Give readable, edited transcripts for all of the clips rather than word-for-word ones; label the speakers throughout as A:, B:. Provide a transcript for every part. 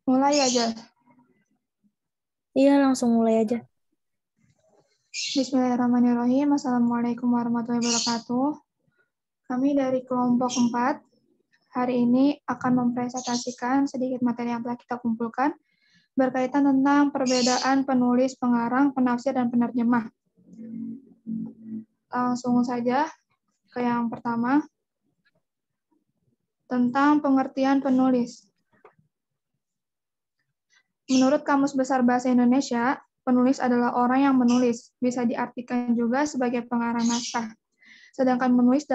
A: Mulai aja.
B: Iya, langsung mulai aja.
A: Bismillahirrahmanirrahim. Assalamualaikum warahmatullahi wabarakatuh. Kami dari kelompok 4 hari ini akan mempresentasikan sedikit materi yang telah kita kumpulkan berkaitan tentang perbedaan penulis, pengarang, penafsir, dan penerjemah. Langsung saja ke yang pertama, tentang pengertian penulis. Menurut Kamus Besar Bahasa Indonesia, penulis adalah orang yang menulis, bisa diartikan juga sebagai pengarang naskah. Sedangkan menulis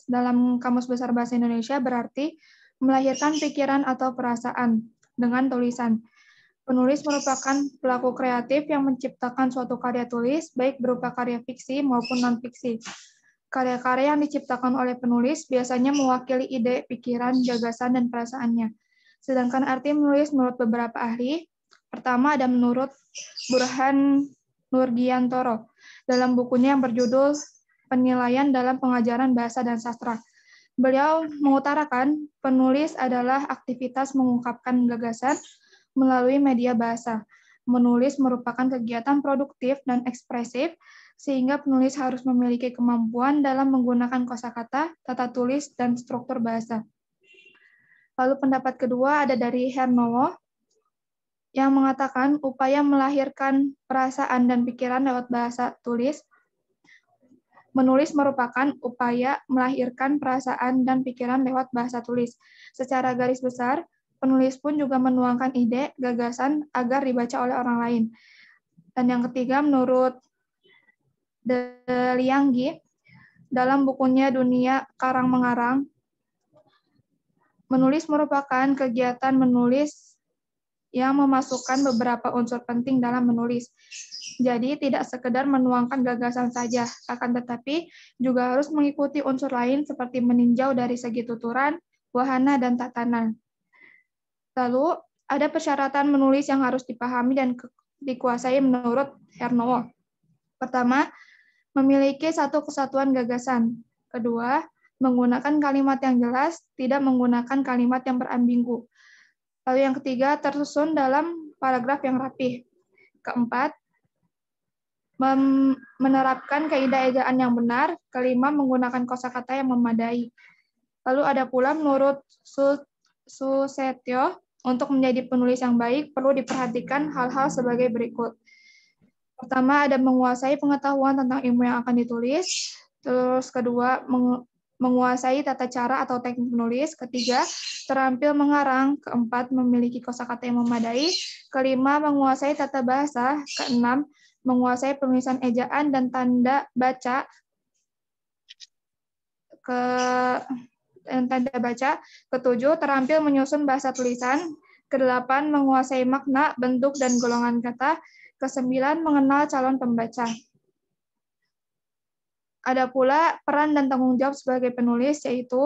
A: dalam Kamus Besar Bahasa Indonesia berarti melahirkan pikiran atau perasaan dengan tulisan. Penulis merupakan pelaku kreatif yang menciptakan suatu karya tulis, baik berupa karya fiksi maupun non-fiksi. Karya-karya yang diciptakan oleh penulis biasanya mewakili ide, pikiran, gagasan, dan perasaannya. Sedangkan arti menulis menurut beberapa ahli, pertama ada menurut Burhan Nurgiantoro dalam bukunya yang berjudul Penilaian dalam Pengajaran Bahasa dan Sastra. Beliau mengutarakan penulis adalah aktivitas mengungkapkan gagasan melalui media bahasa. Menulis merupakan kegiatan produktif dan ekspresif, sehingga penulis harus memiliki kemampuan dalam menggunakan kosakata, tata tulis, dan struktur bahasa. Lalu pendapat kedua ada dari Hernowo, yang mengatakan upaya melahirkan perasaan dan pikiran lewat bahasa tulis. Menulis merupakan upaya melahirkan perasaan dan pikiran lewat bahasa tulis. Secara garis besar, penulis pun juga menuangkan ide, gagasan agar dibaca oleh orang lain. Dan yang ketiga, menurut De Lianggi, dalam bukunya Dunia Karang Mengarang, menulis merupakan kegiatan menulis yang memasukkan beberapa unsur penting dalam menulis. Jadi tidak sekedar menuangkan gagasan saja, akan tetapi juga harus mengikuti unsur lain seperti meninjau dari segi tuturan, wahana, dan tatanan. Lalu ada persyaratan menulis yang harus dipahami dan dikuasai menurut Hernowo. Pertama, memiliki satu kesatuan gagasan. Kedua, menggunakan kalimat yang jelas, tidak menggunakan kalimat yang berambigu. Lalu yang ketiga, tersusun dalam paragraf yang rapih. Keempat, menerapkan kaidah ejaan yang benar. Kelima, menggunakan kosakata yang memadai. Lalu ada pula menurut Susetyo, untuk menjadi penulis yang baik, perlu diperhatikan hal-hal sebagai berikut. Pertama, ada menguasai pengetahuan tentang ilmu yang akan ditulis. Terus kedua, menguasai tata cara atau teknik menulis. Ketiga, terampil mengarang. Keempat, memiliki kosakata yang memadai. Kelima, menguasai tata bahasa. Keenam, menguasai penulisan ejaan dan tanda baca. Ketujuh, terampil menyusun bahasa tulisan. Kedelapan, menguasai makna, bentuk, dan golongan kata. Kesembilan, mengenal calon pembaca. Ada pula peran dan tanggung jawab sebagai penulis, yaitu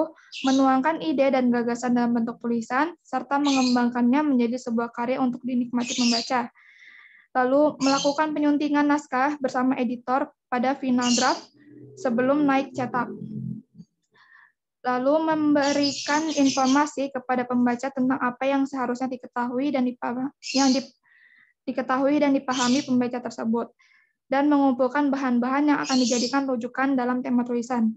A: menuangkan ide dan gagasan dalam bentuk tulisan, serta mengembangkannya menjadi sebuah karya untuk dinikmati pembaca. Lalu melakukan penyuntingan naskah bersama editor pada final draft sebelum naik cetak. Lalu memberikan informasi kepada pembaca tentang apa yang seharusnya diketahui dan dipahami pembaca tersebut, dan mengumpulkan bahan-bahan yang akan dijadikan rujukan dalam tema tulisan.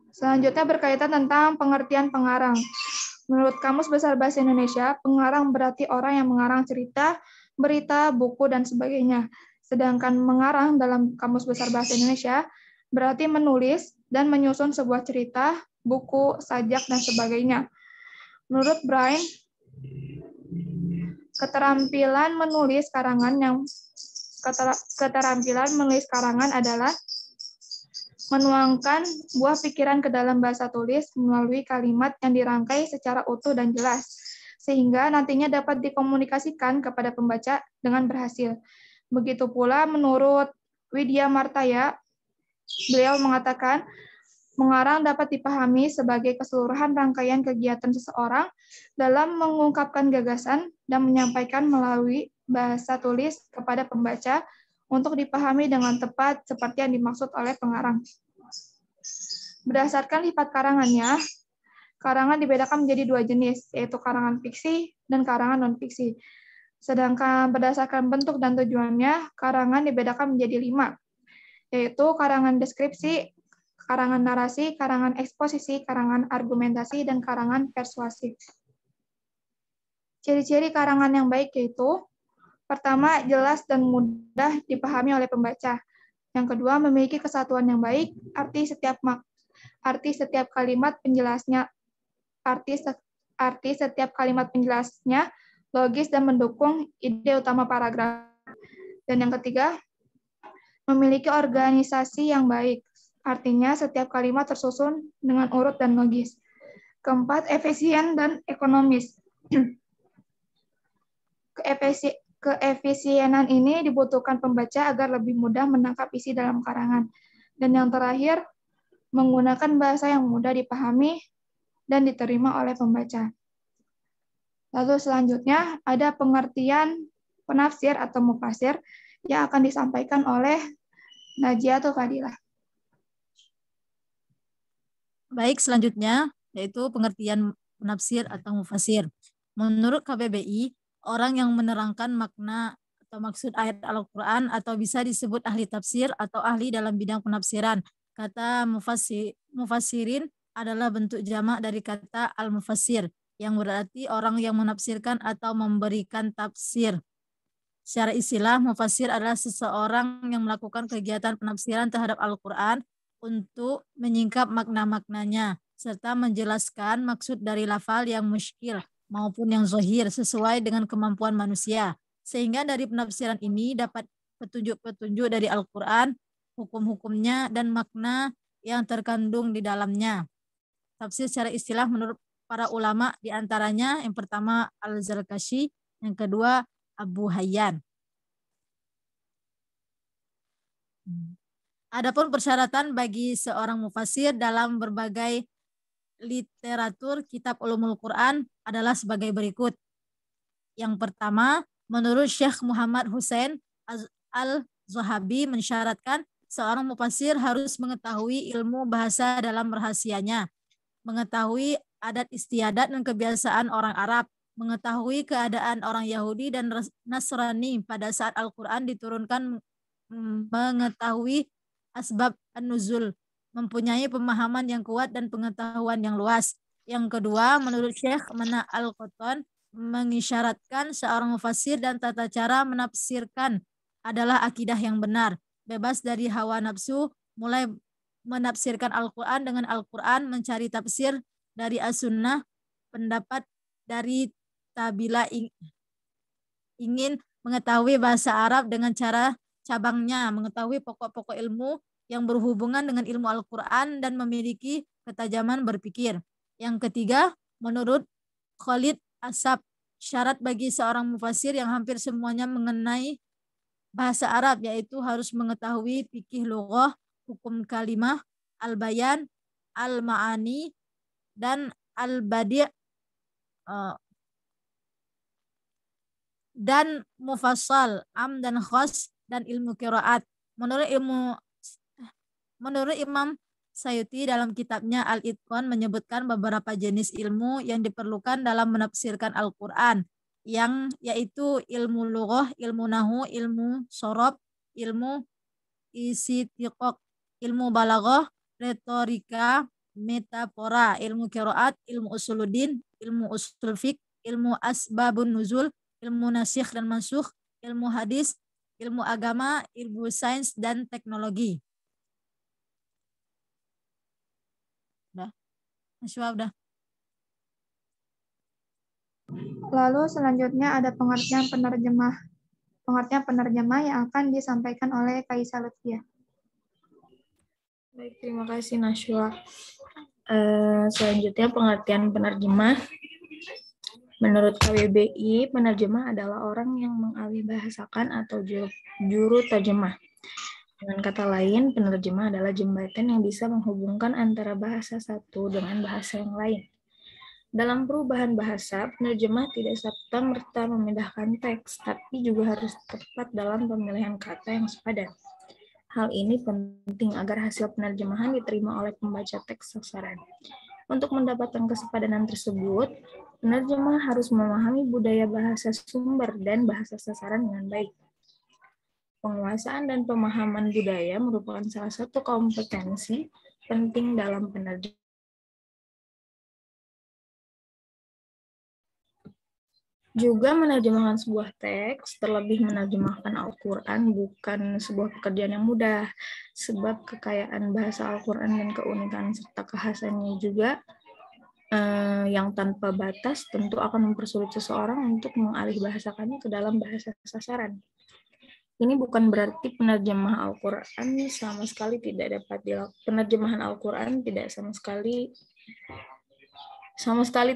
A: Selanjutnya berkaitan tentang pengertian pengarang. Menurut Kamus Besar Bahasa Indonesia, pengarang berarti orang yang mengarang cerita, berita, buku, dan sebagainya. Sedangkan mengarang dalam Kamus Besar Bahasa Indonesia berarti menulis dan menyusun sebuah cerita, buku, sajak, dan sebagainya. Menurut Brian, keterampilan menulis karangan adalah menuangkan buah pikiran ke dalam bahasa tulis melalui kalimat yang dirangkai secara utuh dan jelas, sehingga nantinya dapat dikomunikasikan kepada pembaca dengan berhasil. Begitu pula menurut Widya Martaya, beliau mengatakan, mengarang dapat dipahami sebagai keseluruhan rangkaian kegiatan seseorang dalam mengungkapkan gagasan dan menyampaikan melalui bahasa tulis kepada pembaca untuk dipahami dengan tepat seperti yang dimaksud oleh pengarang. Berdasarkan sifat karangannya, karangan dibedakan menjadi dua jenis, yaitu karangan fiksi dan karangan non-fiksi. Sedangkan berdasarkan bentuk dan tujuannya, karangan dibedakan menjadi 5, yaitu karangan deskripsi, karangan narasi, karangan eksposisi, karangan argumentasi, dan karangan persuasif. Ciri-ciri karangan yang baik yaitu, pertama, jelas dan mudah dipahami oleh pembaca. Yang kedua, memiliki kesatuan yang baik, arti setiap kalimat penjelasnya logis dan mendukung ide utama paragraf. Dan yang ketiga, memiliki organisasi yang baik. Artinya setiap kalimat tersusun dengan urut dan logis. Keempat, efisien dan ekonomis. Keefisienan ini dibutuhkan pembaca agar lebih mudah menangkap isi dalam karangan. Dan yang terakhir, menggunakan bahasa yang mudah dipahami dan diterima oleh pembaca. Lalu selanjutnya ada pengertian penafsir atau mufasir yang akan disampaikan oleh Najia atau Fadilah.
C: Baik, selanjutnya yaitu pengertian penafsir atau mufasir. Menurut KBBI, orang yang menerangkan makna atau maksud ayat Al-Quran atau bisa disebut ahli tafsir atau ahli dalam bidang penafsiran. Kata mufasirin adalah bentuk jamak dari kata al-mufassir, yang berarti orang yang menafsirkan atau memberikan tafsir. Secara istilah, mufasir adalah seseorang yang melakukan kegiatan penafsiran terhadap Al-Quran untuk menyingkap makna-maknanya, serta menjelaskan maksud dari lafal yang muskil maupun yang zahir sesuai dengan kemampuan manusia. Sehingga dari penafsiran ini dapat petunjuk-petunjuk dari Al-Quran, hukum-hukumnya, dan makna yang terkandung di dalamnya. Tafsir secara istilah menurut para ulama diantaranya yang pertama Al-Zarkashi, yang kedua Abu Hayyan. Adapun persyaratan bagi seorang mufasir dalam berbagai literatur kitab ulumul Quran adalah sebagai berikut. Yang pertama, menurut Syekh Muhammad Hussein Al-Zahabi mensyaratkan seorang mufasir harus mengetahui ilmu bahasa dalam rahasianya, mengetahui adat istiadat dan kebiasaan orang Arab, mengetahui keadaan orang Yahudi dan Nasrani pada saat Al-Quran diturunkan, mengetahui asbab an-nuzul, mempunyai pemahaman yang kuat dan pengetahuan yang luas. Yang kedua, menurut Syekh Mana Al-Qattan, mengisyaratkan seorang mufasir dan tata cara menafsirkan adalah akidah yang benar, bebas dari hawa nafsu, mulai menafsirkan Al-Quran dengan Al-Quran, mencari tafsir dari As-Sunnah, pendapat dari tabila, ingin mengetahui bahasa Arab dengan cara cabangnya, mengetahui pokok-pokok ilmu yang berhubungan dengan ilmu Al-Quran dan memiliki ketajaman berpikir. Yang ketiga, menurut Khalid Asab, syarat bagi seorang mufasir yang hampir semuanya mengenai bahasa Arab yaitu harus mengetahui fikih lughah, hukum kalimah, al-bayan, al-ma'ani, dan al-badi' dan mufassal, am dan khas, dan ilmu qiraat. Menurut Imam Sayuti dalam kitabnya Al-Itqan menyebutkan beberapa jenis ilmu yang diperlukan dalam menafsirkan Al-Quran, yang yaitu ilmu lughah, ilmu nahu, ilmu sorob, ilmu isitiqaq, ilmu balaghah, retorika, metafora, ilmu qiraat, ilmu usuluddin, ilmu usul fiqh, ilmu asbabun nuzul, ilmu nasikh dan mansukh, ilmu hadis, ilmu agama, ilmu sains dan teknologi. Udah. Udah.
A: Lalu selanjutnya ada pengertian penerjemah yang akan disampaikan oleh Kaisa Lutfia.
B: Baik, terima kasih Nashwa. Selanjutnya pengertian penerjemah. Menurut KBBI, penerjemah adalah orang yang mengalihbahasakan atau juru terjemah. Dengan kata lain, penerjemah adalah jembatan yang bisa menghubungkan antara bahasa satu dengan bahasa yang lain. Dalam perubahan bahasa, penerjemah tidak serta-merta memindahkan teks, tapi juga harus tepat dalam pemilihan kata yang sepadan. Hal ini penting agar hasil penerjemahan diterima oleh pembaca teks sasaran. Untuk mendapatkan kesepadanan tersebut, penerjemah harus memahami budaya bahasa sumber dan bahasa sasaran dengan baik. Penguasaan dan pemahaman budaya merupakan salah satu kompetensi penting dalam penerjemahan. Juga menerjemahkan sebuah teks, terlebih menerjemahkan Al-Quran, bukan sebuah pekerjaan yang mudah, sebab kekayaan bahasa Al-Quran dan keunikan serta kekhasannya juga yang tanpa batas tentu akan mempersulit seseorang untuk mengalihbahasakannya ke dalam bahasa sasaran. Ini bukan berarti penerjemah Al-Quran sama sekali tidak dapat dilakukan. Penerjemahan Al-Quran tidak sama sekali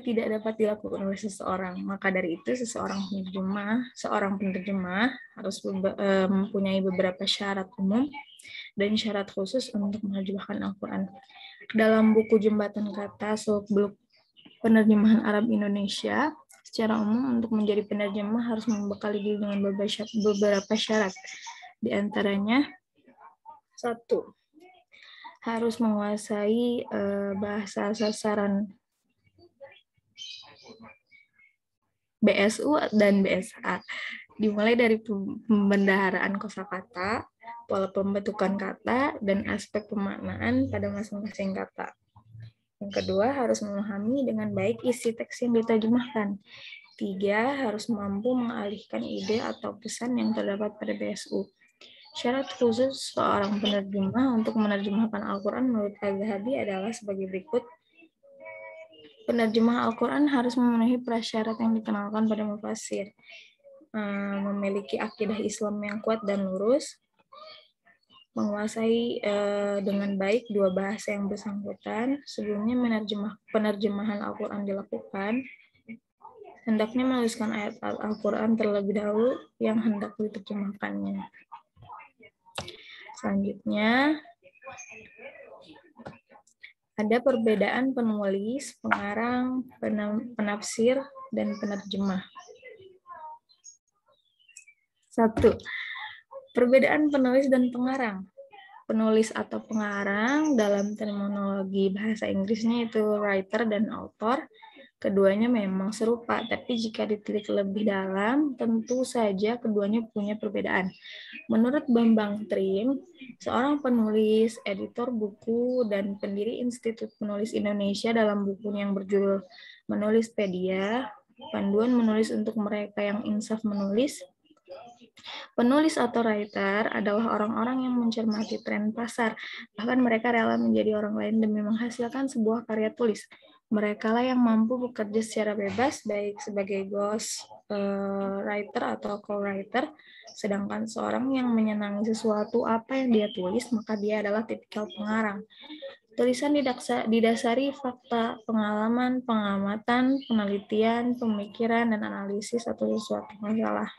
B: tidak dapat dilakukan oleh seseorang. Maka dari itu seorang penerjemah harus mempunyai beberapa syarat umum dan syarat khusus untuk menerjemahkan Al-Quran. Dalam buku Jembatan Kata Seluk-Beluk Penerjemahan Arab Indonesia, secara umum untuk menjadi penerjemah harus membekali diri dengan beberapa syarat. Di antaranya, 1. Harus menguasai bahasa sasaran BSU dan BSA, dimulai dari pembendaharaan kosakata, pola pembentukan kata, dan aspek pemaknaan pada masing-masing kata. Yang kedua, harus memahami dengan baik isi teks yang diterjemahkan. 3. Harus mampu mengalihkan ide atau pesan yang terdapat pada BSU. Syarat khusus seorang penerjemah untuk menerjemahkan Al-Quran menurut Az-Zahabi adalah sebagai berikut. Penerjemah Al-Quran harus memenuhi prasyarat yang dikenalkan pada mufasir. Memiliki akidah Islam yang kuat dan lurus, menguasai dengan baik dua bahasa yang bersangkutan. Sebelumnya penerjemahan Al-Quran dilakukan, hendaknya menuliskan ayat Al-Quran terlebih dahulu yang hendak diterjemahkannya. Selanjutnya, ada perbedaan penulis, pengarang, penafsir, dan penerjemah. 1. Perbedaan penulis dan pengarang. Penulis atau pengarang dalam terminologi bahasa Inggrisnya itu writer dan author. Keduanya memang serupa, tapi jika ditilik lebih dalam, tentu saja keduanya punya perbedaan. Menurut Bambang Trim, seorang penulis, editor buku, dan pendiri Institut Penulis Indonesia dalam bukunya yang berjudul Menulispedia, Panduan Menulis untuk Mereka yang Insaf Menulis, penulis atau writer adalah orang-orang yang mencermati tren pasar, bahkan mereka rela menjadi orang lain demi menghasilkan sebuah karya tulis. Mereka lah yang mampu bekerja secara bebas, baik sebagai ghost writer atau co-writer, sedangkan seorang yang menyenangi sesuatu apa yang dia tulis, maka dia adalah tipikal pengarang. Tulisan didasari fakta, pengalaman, pengamatan, penelitian, pemikiran, dan analisis atau sesuatu masalah.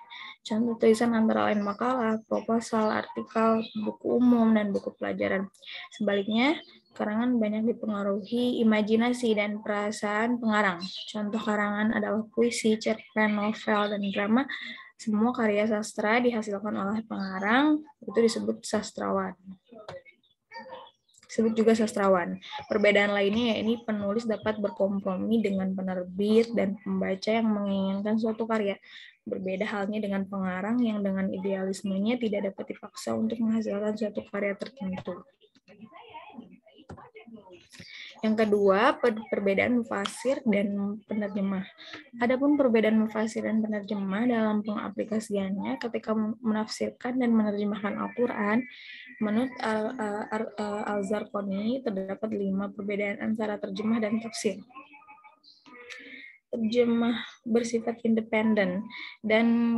B: Contoh tulisan antara lain makalah, proposal, artikel, buku umum, dan buku pelajaran. Sebaliknya, karangan banyak dipengaruhi imajinasi dan perasaan pengarang. Contoh karangan adalah puisi, cerpen, novel, dan drama. Semua karya sastra dihasilkan oleh pengarang, itu disebut sastrawan. Disebut juga sastrawan. Perbedaan lainnya yakni penulis dapat berkompromi dengan penerbit dan pembaca yang menginginkan suatu karya. Berbeda halnya dengan pengarang yang dengan idealismenya tidak dapat dipaksa untuk menghasilkan suatu karya tertentu. Yang kedua, perbedaan mufasir dan penerjemah. Adapun perbedaan mufasir dan penerjemah dalam pengaplikasiannya ketika menafsirkan dan menerjemahkan Al-Quran, menurut Al-Zarqani terdapat 5 perbedaan antara terjemah dan tafsir. Terjemah bersifat independen dan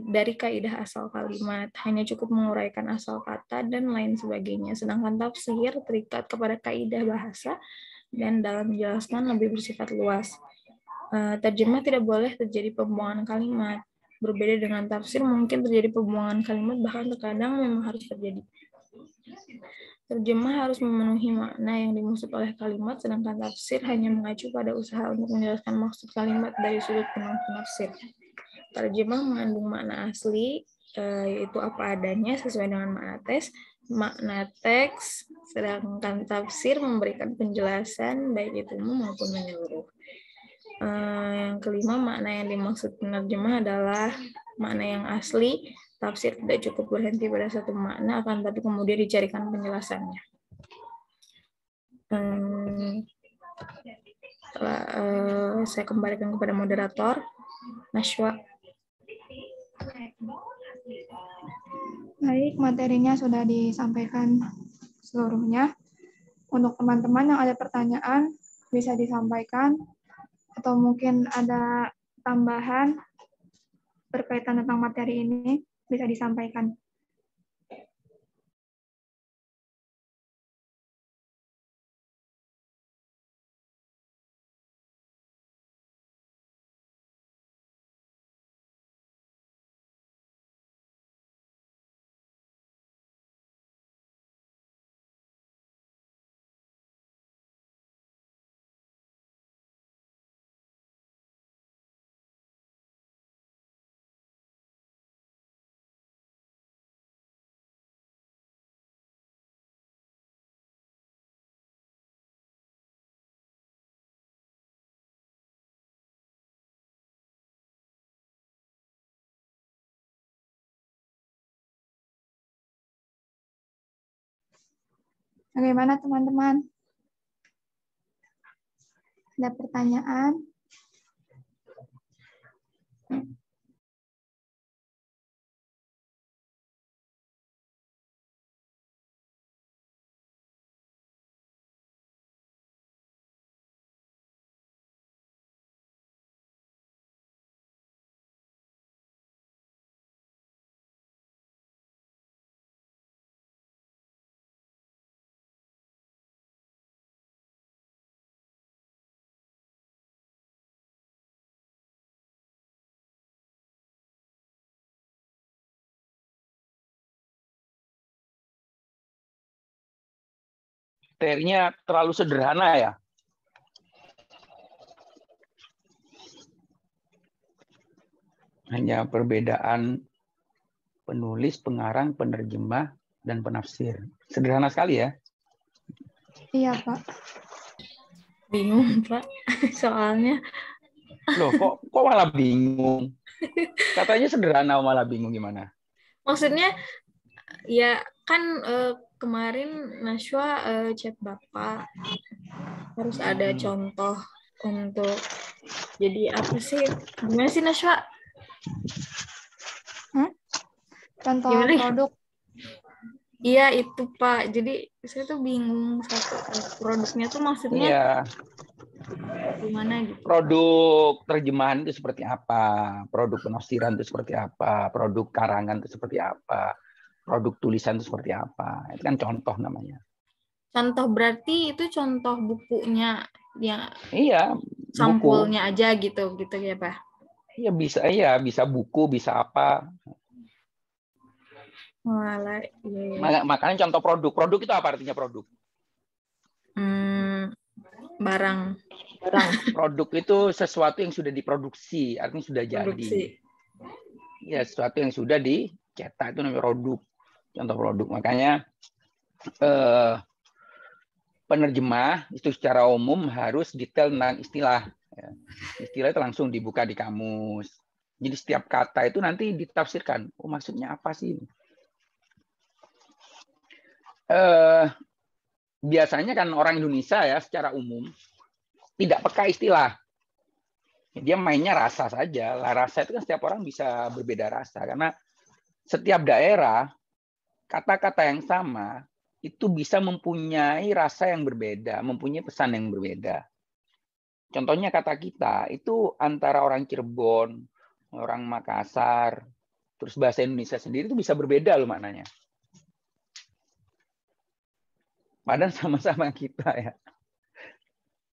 B: dari kaidah asal kalimat, hanya cukup menguraikan asal kata dan lain sebagainya. Sedangkan tafsir terikat kepada kaidah bahasa dan dalam menjelaskan lebih bersifat luas. Terjemah tidak boleh terjadi pembuangan kalimat. Berbeda dengan tafsir, mungkin terjadi pembuangan kalimat, bahkan terkadang memang harus terjadi. Terjemah harus memenuhi makna yang dimaksud oleh kalimat, sedangkan tafsir hanya mengacu pada usaha untuk menjelaskan maksud kalimat dari sudut pandang penafsir. Terjemah mengandung makna asli, yaitu apa adanya sesuai dengan makna teks. makna teks, sedangkan tafsir memberikan penjelasan baik itu umum maupun menyeluruh. Yang kelima, makna yang dimaksud penerjemah adalah makna yang asli. Tafsir tidak cukup berhenti pada satu makna, akan tapi kemudian dicarikan penjelasannya. Saya kembalikan kepada moderator, Nashwa.
A: Baik, materinya sudah disampaikan seluruhnya. Untuk teman-teman yang ada pertanyaan, bisa disampaikan, atau mungkin ada tambahan berkaitan tentang materi ini, bisa disampaikan. Bagaimana teman-teman? Ada pertanyaan?
D: Materinya terlalu sederhana ya. Hanya perbedaan penulis, pengarang, penerjemah, dan penafsir. Sederhana sekali ya.
A: Iya, Pak.
B: Bingung, Pak. Soalnya.
D: Loh, kok malah bingung? Katanya sederhana malah bingung gimana?
B: Maksudnya, ya kan kemarin Nashwa chat Bapak. Harus ada contoh untuk jadi apa sih? Gimana sih Nashwa?
A: Contoh
B: Gimana?
A: Produk.
B: Iya itu Pak. Jadi saya tuh bingung satu produknya tuh maksudnya
D: Iya.
B: Gimana gitu?
D: Produk terjemahan itu seperti apa? Produk penafsiran itu seperti apa? Produk karangan itu seperti apa? Produk tulisan itu seperti apa? Itu kan contoh namanya.
B: Contoh berarti itu contoh bukunya ya.
D: Iya,
B: sampulnya
D: buku.
B: aja gitu ya Pak.
D: Iya bisa buku, bisa apa.
B: Malah, iya.
D: Makanya contoh produk. Produk itu apa artinya produk?
B: Barang.
D: Produk itu sesuatu yang sudah diproduksi, artinya sudah
B: Produksi.
D: jadi. Ya, sesuatu yang sudah dicetak itu namanya produk. Contoh produk. Makanya penerjemah itu secara umum harus detail tentang istilah. Istilah itu langsung dibuka di kamus. Jadi setiap kata itu nanti ditafsirkan. Oh, maksudnya apa sih? Biasanya kan orang Indonesia ya secara umum tidak peka istilah. Dia mainnya rasa saja. Rasa itu kan setiap orang bisa berbeda rasa. Karena setiap daerah, kata-kata yang sama itu bisa mempunyai rasa yang berbeda, mempunyai pesan yang berbeda. Contohnya kata kita, itu antara orang Cirebon, orang Makassar, terus bahasa Indonesia sendiri itu bisa berbeda loh maknanya. Padahal sama-sama kita ya.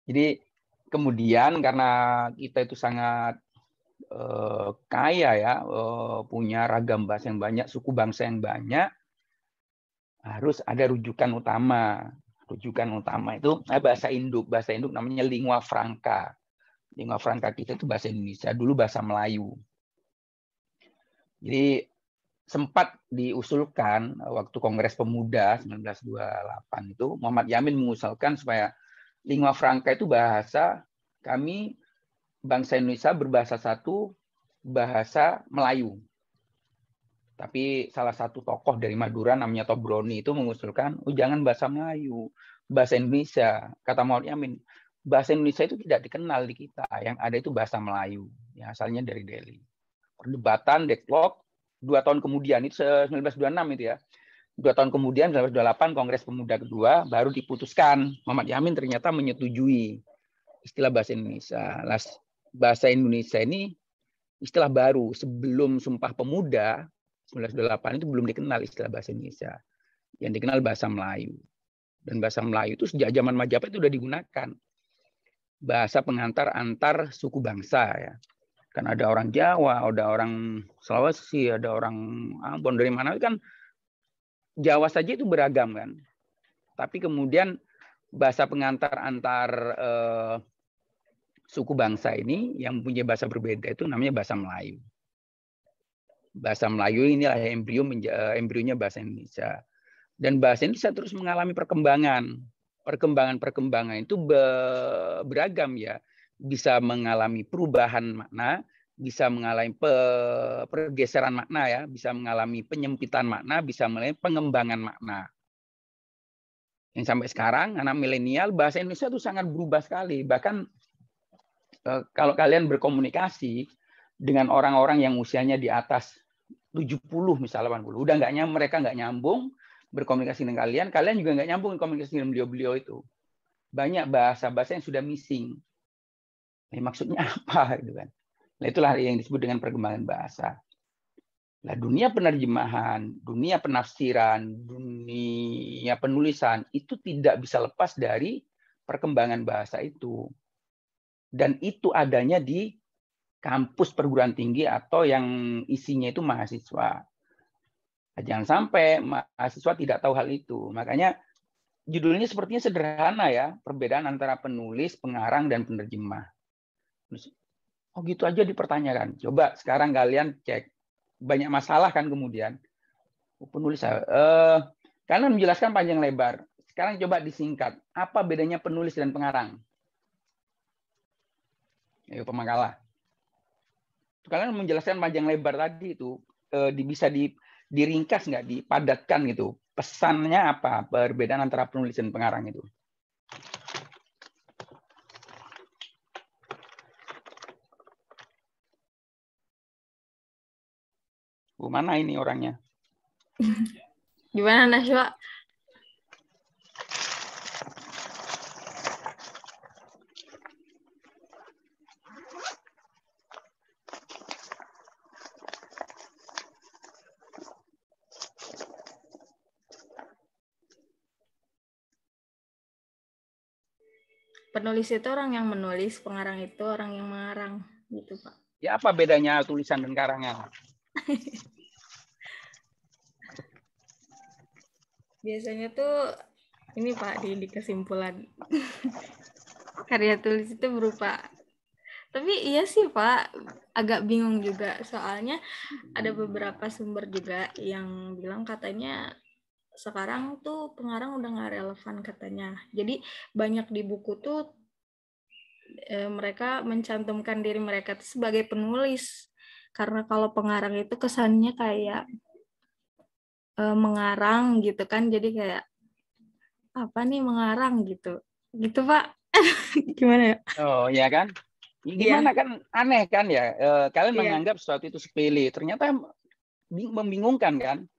D: Jadi kemudian karena kita itu sangat kaya ya, punya ragam bahasa yang banyak, suku bangsa yang banyak, harus ada rujukan utama. Rujukan utama itu bahasa induk. Bahasa induk namanya lingua franca. Lingua franca kita itu bahasa Indonesia, dulu bahasa Melayu. Jadi sempat diusulkan waktu Kongres Pemuda 1928 itu, Muhammad Yamin mengusulkan supaya lingua franca itu bahasa kami bangsa Indonesia berbahasa satu, bahasa Melayu. Tapi salah satu tokoh dari Madura namanya Tobroni itu mengusulkan, jangan bahasa Melayu, bahasa Indonesia. Kata Muhammad Yamin, bahasa Indonesia itu tidak dikenal di kita, yang ada itu bahasa Melayu, yang asalnya dari Delhi. Perdebatan, deadlock, 2 tahun kemudian, itu 1926 itu ya. 2 tahun kemudian, 1928, Kongres Pemuda kedua, baru diputuskan. Muhammad Yamin ternyata menyetujui istilah bahasa Indonesia. Bahasa Indonesia ini istilah baru. Sebelum Sumpah Pemuda, 1928 itu belum dikenal istilah bahasa Indonesia. Yang dikenal bahasa Melayu. Dan bahasa Melayu itu sejak zaman Majapahit itu sudah digunakan. Bahasa pengantar antar suku bangsa ya. Kan ada orang Jawa, ada orang Sulawesi, ada orang Ambon, dari mana kan Jawa saja itu beragam kan. Tapi kemudian bahasa pengantar antar suku bangsa ini yang punya bahasa berbeda itu namanya bahasa Melayu. Bahasa Melayu inilah embrionya bahasa Indonesia. Dan bahasa Indonesia terus mengalami perkembangan. Perkembangan itu beragam ya. Bisa mengalami perubahan makna, bisa mengalami pergeseran makna ya, bisa mengalami penyempitan makna, bisa mengalami pengembangan makna. Yang sampai sekarang anak milenial bahasa Indonesia itu sangat berubah sekali. Bahkan kalau kalian berkomunikasi dengan orang-orang yang usianya di atas 70 misalnya 80, udah mereka nggak nyambung berkomunikasi dengan kalian, kalian juga nggak nyambung komunikasi dengan beliau-beliau itu. Banyak bahasa-bahasa yang sudah missing. Maksudnya apa gitu kan? Nah, itulah yang disebut dengan perkembangan bahasa. Nah, dunia penerjemahan, dunia penafsiran, dunia penulisan itu tidak bisa lepas dari perkembangan bahasa itu. Dan itu adanya di kampus perguruan tinggi atau yang isinya itu mahasiswa. Jangan sampai mahasiswa tidak tahu hal itu. Makanya judulnya sepertinya sederhana ya, perbedaan antara penulis, pengarang, dan penerjemah. Oh gitu aja dipertanyakan. Coba sekarang kalian cek. Banyak masalah kan kemudian. Penulis, kalian menjelaskan panjang lebar. Sekarang coba disingkat. Apa bedanya penulis dan pengarang? Ayo pemakalah. Kalian menjelaskan panjang lebar tadi itu bisa diringkas nggak, dipadatkan gitu. Pesannya apa? Perbedaan antara penulis dan pengarang itu. Mana ini orangnya?
B: Gimana Nashwa? Penulis itu orang yang menulis, pengarang itu orang yang mengarang, gitu Pak.
D: Ya apa bedanya tulisan dan karangan?
B: Biasanya tuh ini Pak di kesimpulan karya tulis itu berupa. Tapi iya sih Pak, agak bingung juga soalnya ada beberapa sumber juga yang bilang katanya sekarang tuh pengarang udah nggak relevan katanya. Jadi banyak di buku tuh mereka mencantumkan diri mereka tuh sebagai penulis. Karena kalau pengarang itu kesannya kayak mengarang gitu kan. Jadi kayak apa nih mengarang gitu. Gitu Pak. Gimana ya?
D: Oh ya kan? Gimana kan aneh kan ya. Kalian menganggap sesuatu itu sepele. Ternyata membingungkan kan.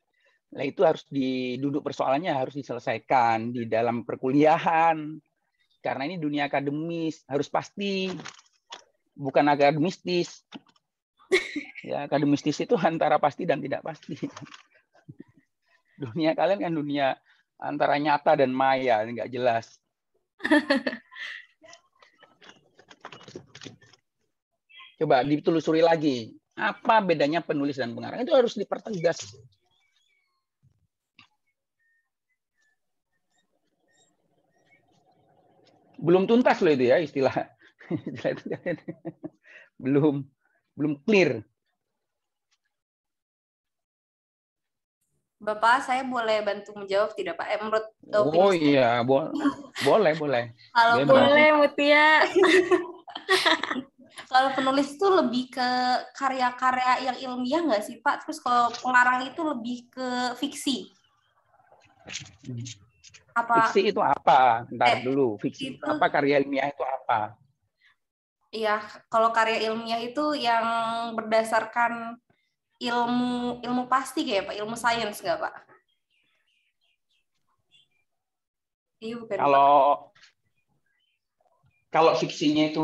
D: Nah, itu harus duduk persoalannya harus diselesaikan di dalam perkuliahan. Karena ini dunia akademis, harus pasti. Bukan akademistis. Ya, akademistis itu antara pasti dan tidak pasti. Dunia kalian kan dunia antara nyata dan maya, nggak jelas. Coba ditelusuri lagi. Apa bedanya penulis dan pengarang? Itu harus dipertegas. Belum tuntas loh itu ya istilah itu belum clear.
E: Bapak, saya boleh bantu menjawab tidak, Pak? Menurut opini
D: Oh
E: saya,
D: iya, boleh, boleh.
E: kalau
D: Bebas.
B: Boleh, Mutia.
E: kalau penulis itu lebih ke karya-karya yang ilmiah nggak sih, Pak? Terus kalau pengarang itu lebih ke fiksi. Apa?
D: Fiksi itu apa? Ntar dulu. Fiksi itu
E: Itu,
D: apa? Karya ilmiah itu apa?
E: ya, kalau karya ilmiah itu yang berdasarkan ilmu pasti kayak Pak, ilmu sains nggak, Pak? Iya, bukan, Pak.
D: Kalau fiksinya itu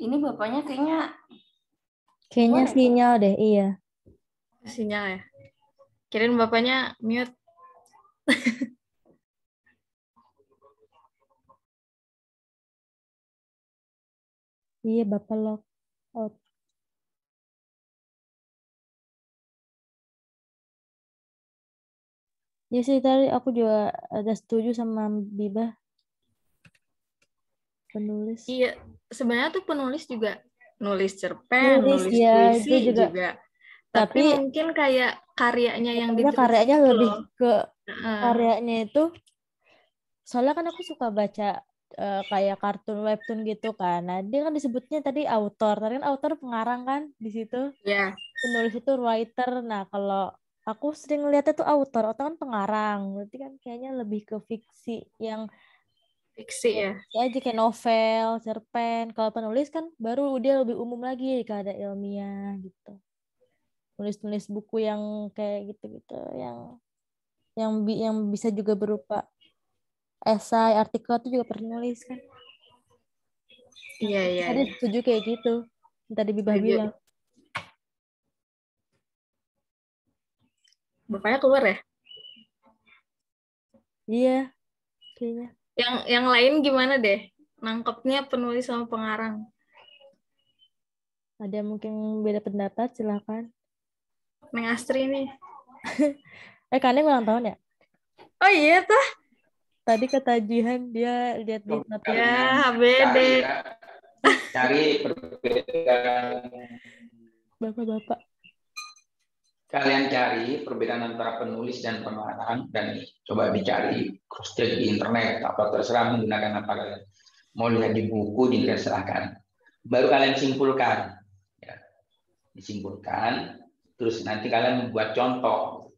E: Ini bapaknya kayaknya
F: Kayaknya
E: gimana ya?
F: sinyal deh, iya.
B: Sinyal ya. Kirain bapaknya mute.
F: Iya, Bapak lock out. Ya sih, tadi aku juga ada setuju sama Biba, penulis.
B: Iya, sebenarnya tuh penulis juga nulis cerpen,
F: Nulis,
B: nulis
F: ya,
B: puisi
F: itu juga.
B: juga. Tapi
F: Tapi
B: mungkin kayak karyanya yang
F: sebenarnya
B: ditulis
F: karyanya
B: itu
F: lebih
B: loh.
F: ke
B: Heeh.
F: karyanya itu, soalnya kan aku suka baca kayak kartun webtoon gitu kan. Nah, dia kan disebutnya tadi author. Tadi kan author pengarang kan di situ.
B: Ya,
F: Penulis itu writer. Nah, kalau aku sering lihatnya tuh author kan pengarang. Berarti kan kayaknya lebih ke fiksi yang
B: fiksi ya.
F: ya aja kayak novel, cerpen. Kalau penulis kan baru dia lebih umum lagi, kayak ada ilmiah gitu. Nulis-nulis buku yang kayak gitu-gitu, yang bisa juga berupa esai, artikel itu juga penulis kan.
B: Iya, iya,
F: Tadi
B: iya.
F: setuju kayak gitu. Tadi Bibah
B: Setuju.
F: bilang.
B: Bapaknya keluar ya?
F: Iya, kayaknya.
B: Yang lain gimana deh? Nangkepnya penulis sama pengarang.
F: Ada mungkin beda pendapat, silakan.
B: Neng Astri nih.
F: Kalian ulang tahun ya?
B: Oh iya tuh.
F: Tadi ketagihan dia lihat di notif.
B: Ya, HBD.
D: cari perbedaan.
F: Bapak-bapak.
D: Kalian cari perbedaan antara penulis dan pengarang dan coba dicari cross check di internet apa terserah menggunakan apa kalian mau lihat di buku silahkan. Baru kalian simpulkan, ya. Disimpulkan, terus nanti kalian membuat contoh.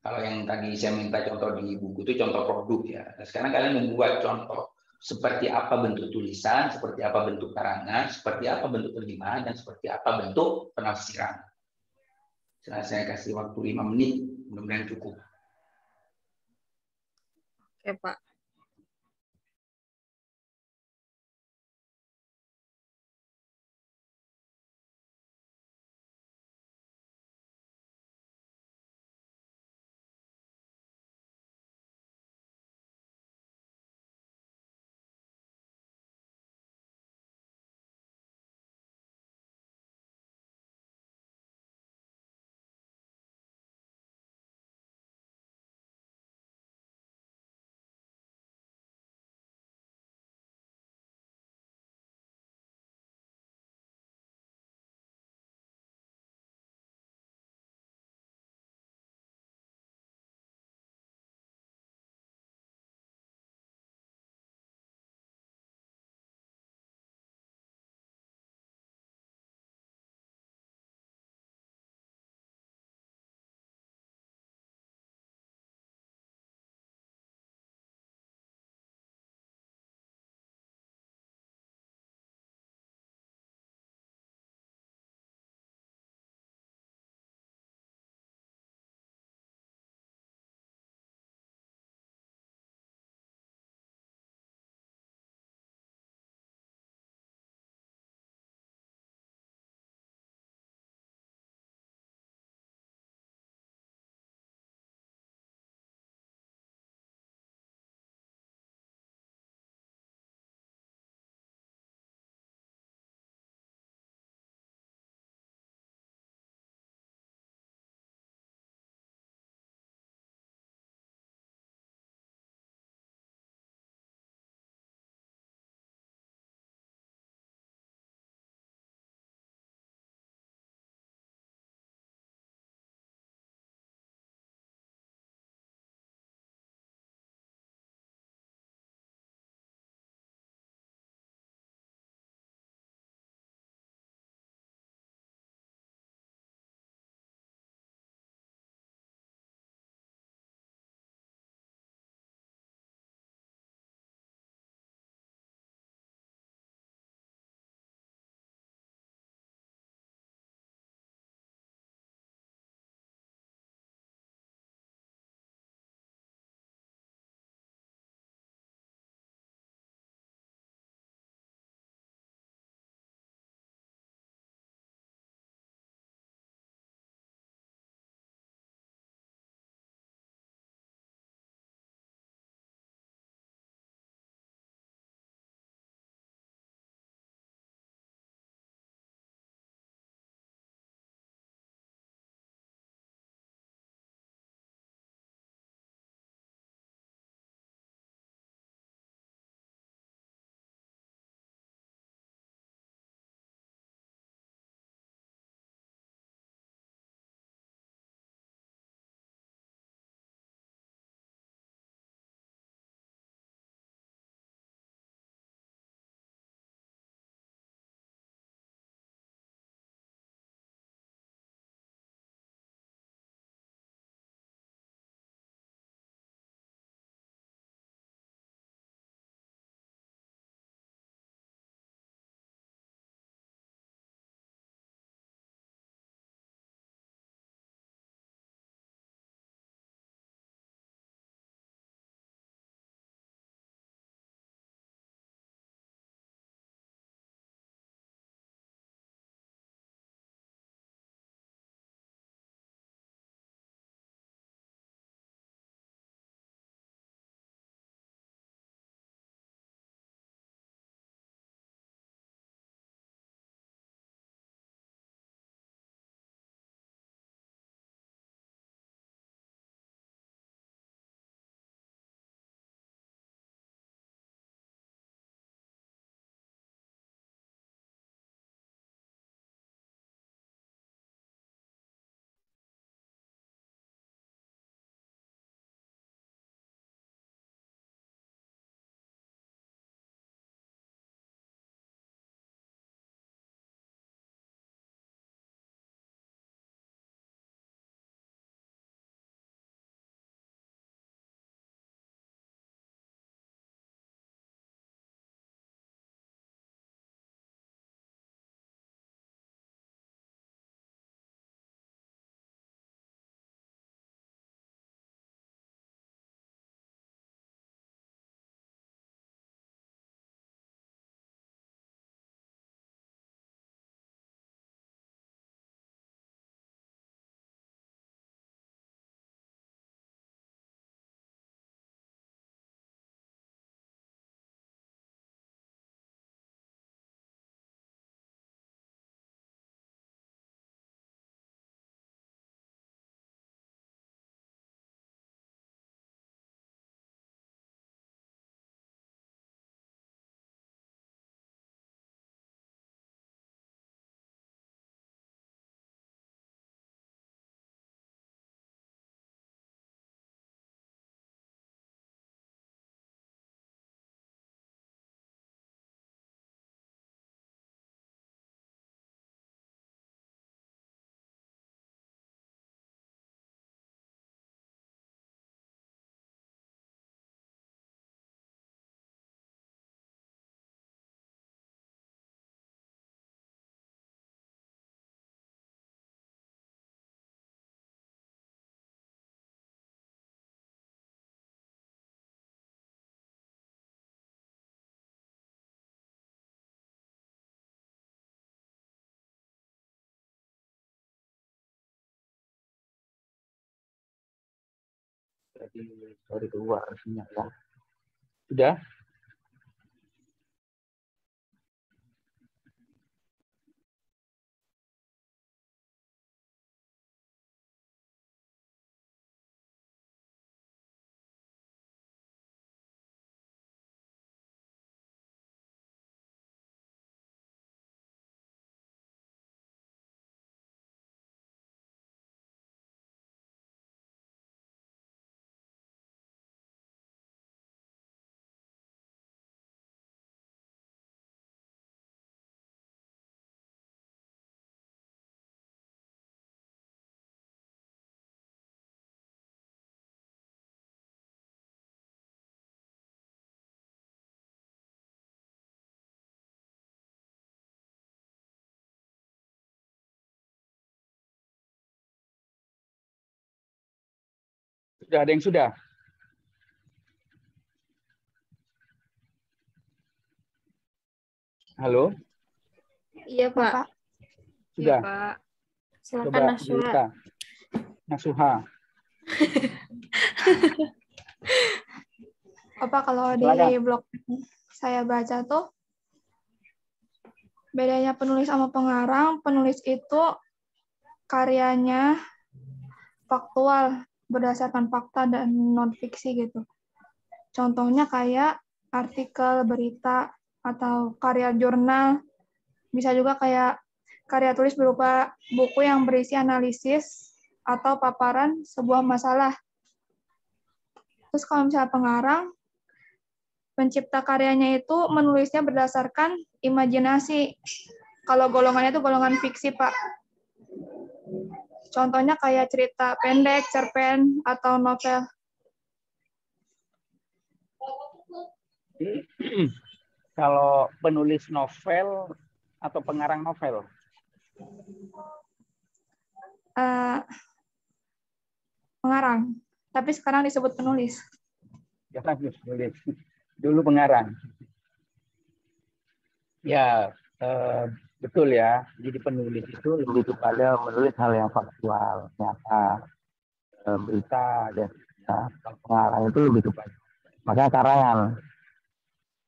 D: Kalau yang tadi saya minta contoh di buku itu contoh produk ya. Nah, sekarang kalian membuat contoh seperti apa bentuk tulisan, seperti apa bentuk karangan, seperti apa bentuk terjemahan, dan seperti apa bentuk penafsiran. Saya kasih waktu 5 menit, mudah-mudahan cukup.
B: Oke, Pak.
D: Jadi sorry keluar sinyal ya. Sudah? Sudah ada yang sudah? Halo?
B: Iya, Pak.
A: Pak.
D: Sudah?
B: Iya, Pak. Silakan,
D: Coba
B: Nasuha.
D: Julita. Nasuha.
A: Pak, kalau di
D: Silakan.
A: blog saya baca tuh, bedanya penulis sama pengarang, penulis itu karyanya faktual, berdasarkan fakta dan non-fiksi gitu. Contohnya kayak artikel, berita, atau karya jurnal. Bisa juga kayak karya tulis berupa buku yang berisi analisis atau paparan sebuah masalah. Terus kalau misalnya pengarang, pencipta karyanya itu menulisnya berdasarkan imajinasi. Kalau golongannya itu golongan fiksi, Pak. Contohnya kayak cerita pendek, cerpen, atau novel.
D: Kalau penulis novel atau pengarang novel?
A: Pengarang, tapi sekarang disebut penulis.
D: Jangan penulis. Dulu pengarang. Ya, betul ya. Jadi penulis itu lebih kepada menulis hal yang faktual, nyata, berita, dan pengarang itu lebih kepada makanya karangan,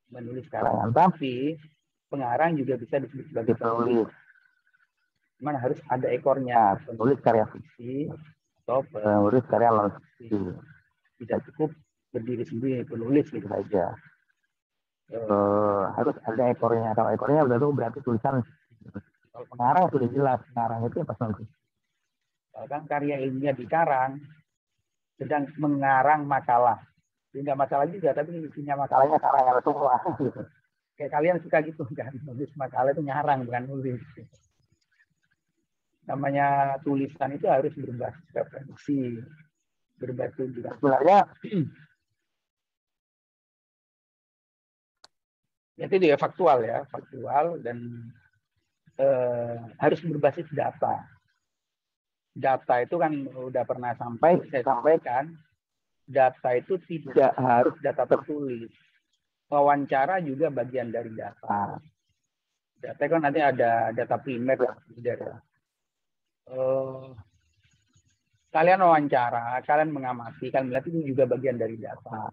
D: menulis karangan. Tapi pengarang juga bisa disebut sebagai penulis. Cuman harus ada ekornya, penulis karya fiksi atau penulis karya non fiksi. Tidak cukup berdiri sendiri penulis gitu saja. Harus ada ekornya. Kalau ekornya berarti tulisan. Kalau pengarang sudah jelas, pengarang itu ya pas non fiksi. Kalau kan karya ilmiah dikarang, sedang mengarang makalah. Tidak masalah juga, tapi isinya makalahnya karangan semua. Gitu. Kayak kalian suka gitu kan, nulis makalah itu nyarang, bukan nulis. Namanya tulisan itu harus berbasis referensi, berbasis juga. Sebenarnya itu dia faktual ya, faktual dan harus berbasis data. Data itu kan udah pernah saya sampaikan, data itu tidak harus data tertulis. Wawancara juga bagian dari data. Data kan nanti ada data primer dan sekunder ya. Kalian wawancara, kalian mengamati, kalian melihat itu juga bagian dari data.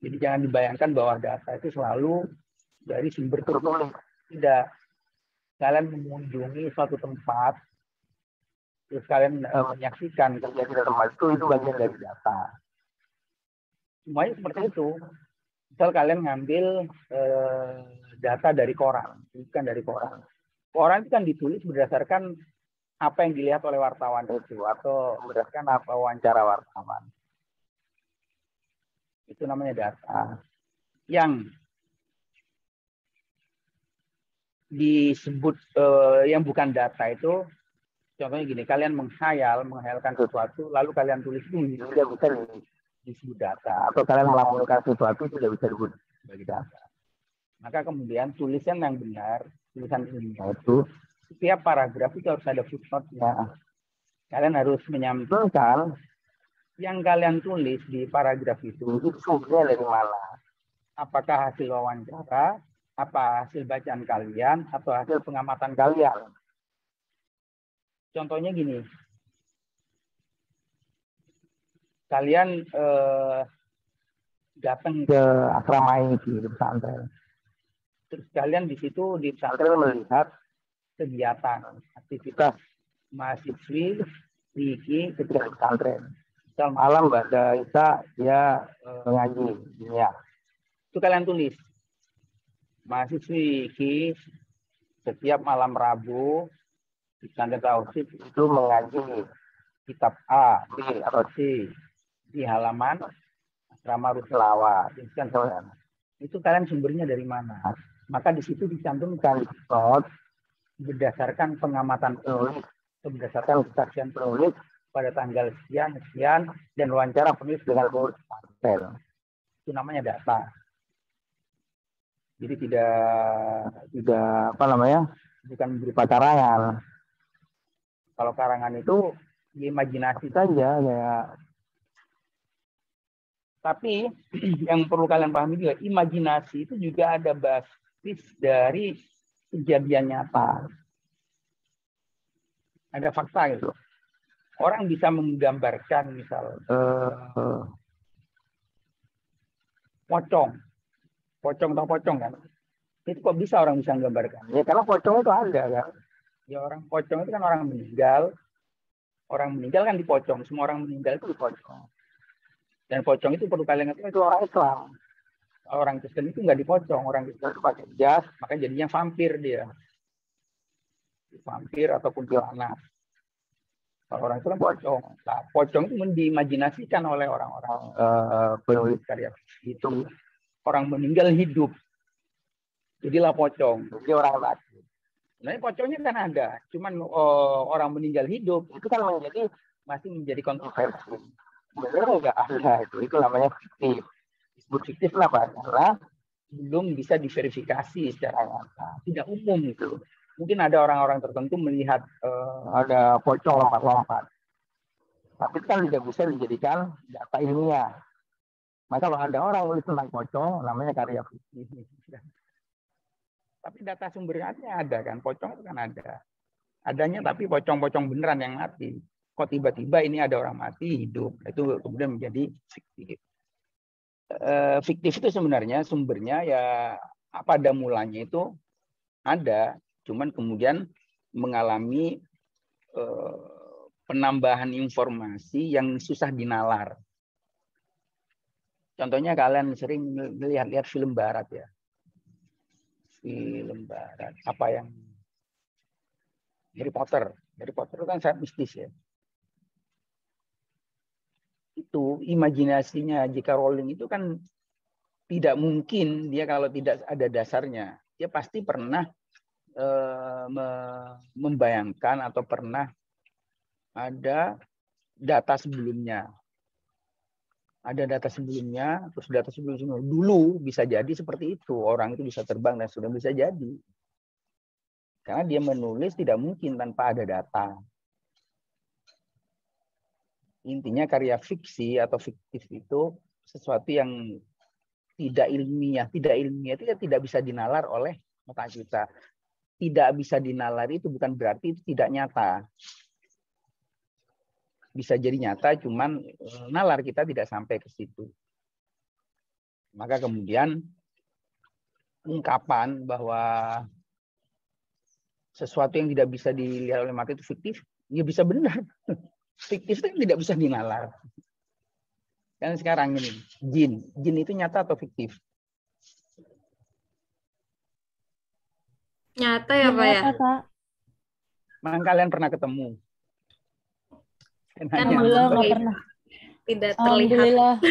D: Jadi jangan dibayangkan bahwa data itu selalu dari sumber tertulis. Tidak. Kalian mengunjungi suatu tempat, terus kalian menyaksikan kejadian di tempat itu bagian dari data. Semuanya seperti itu. Misal kalian ngambil data dari koran, bukan dari koran. Koran itu kan ditulis berdasarkan apa yang dilihat oleh wartawan itu, atau berdasarkan apa wawancara wartawan. Itu namanya data. Yang disebut yang bukan data itu, contohnya gini, kalian menghayalkan sesuatu, lalu kalian tulis itu tidak bisa disebut data, atau kalian melaporkan sesuatu tidak bisa disebut sebagai data. Maka kemudian tulisan yang benar, tulisan ilmiah itu, setiap paragraf itu harus ada footnote-nya. Kalian harus menyampaikan yang kalian tulis di paragraf itu sumbernya dari mana. Apakah hasil wawancara, apa hasil bacaan kalian, atau hasil pengamatan kalian. Contohnya gini, kalian datang ke asrama ini di pesantren. Terus kalian di situ di pesantren melihat kegiatan, aktivitas mahasiswi Riki ketika di pesantren. Misal malam pada Isa dia ngaji, ya. Itu kalian tulis. Mahasiswi Riki setiap malam Rabu di pesantren Tauhid itu mengaji kitab A, B, atau C di halaman asrama Ruslawa. Itu kalian sumbernya dari mana? Maka di situ dicantumkan berdasarkan pengamatan penulis, berdasarkan kesaksian penulis pada tanggal sekian dan wawancara penulis dengan penulis pastel. Itu namanya data. Jadi tidak bukan berupa karangan. Kalau karangan itu imajinasi saja ya. Tapi yang perlu kalian pahami juga, imajinasi itu juga ada basis dari kejadian nyata. Ada fakta gitu. Orang bisa menggambarkan misal pocong atau pocong kan. Itu kok bisa orang bisa menggambarkan? Ya karena pocong itu ada kan. Ya orang pocong itu kan orang meninggal. Orang meninggal kan dipocong. Semua orang meninggal itu dipocong. Dan pocong itu perlu kalian ngerti itu orang Islam. Orang Kristen itu nggak dipocong. Orang Kristen itu pakai jas, makanya jadinya vampir dia. Vampir atau kuntilanak. Kalau orang Islam pocong. Nah, pocong itu diimajinasikan oleh orang-orang penulis karya itu. Orang meninggal hidup. Jadilah pocong. Jadi orang mati. Sebenarnya pocongnya kan ada. Cuman orang meninggal hidup itu kan masih menjadi kontroversi. Sebenarnya nggak ada itu namanya fiktif. Disebut fiktif kenapa? Karena belum bisa diverifikasi secara nyata, tidak umum itu. Mungkin ada orang-orang tertentu melihat ada pocong lompat-lompat, tapi kan tidak bisa dijadikan data ilmiah. Maka kalau ada orang nulis tentang pocong, namanya karya fiktif. Tapi data sumbernya ada kan, pocong itu kan ada. Adanya tapi pocong-pocong beneran yang mati. Kok tiba-tiba ini ada orang mati hidup, itu kemudian menjadi fiktif. Fiktif itu sebenarnya sumbernya ya pada mulanya itu ada, cuman kemudian mengalami penambahan informasi yang susah dinalar. Contohnya kalian sering lihat film barat ya, film barat apa yang Harry Potter itu kan sangat mistis ya. Itu imajinasinya jika Rowling itu kan tidak mungkin dia kalau tidak ada dasarnya. Dia pasti pernah membayangkan atau pernah ada data sebelumnya. Ada data sebelumnya, terus data sebelumnya dulu bisa jadi seperti itu. Orang itu bisa terbang dan sudah bisa jadi. Karena dia menulis tidak mungkin tanpa ada data. Intinya karya fiksi atau fiktif itu sesuatu yang tidak ilmiah. Tidak ilmiah itu tidak bisa dinalar oleh mata kita. Tidak bisa dinalar itu bukan berarti itu tidak nyata. Bisa jadi nyata, cuman nalar kita tidak sampai ke situ. Maka kemudian ungkapan bahwa sesuatu yang tidak bisa dilihat oleh mata itu fiktif, ya bisa benar. Fiktif itu tidak bisa dinalar. Kan sekarang ini, jin itu nyata atau fiktif?
E: Nyata ya Pak ya?
D: Memang kalian pernah ketemu?
E: Kan belum pernah. Tidak terlihat.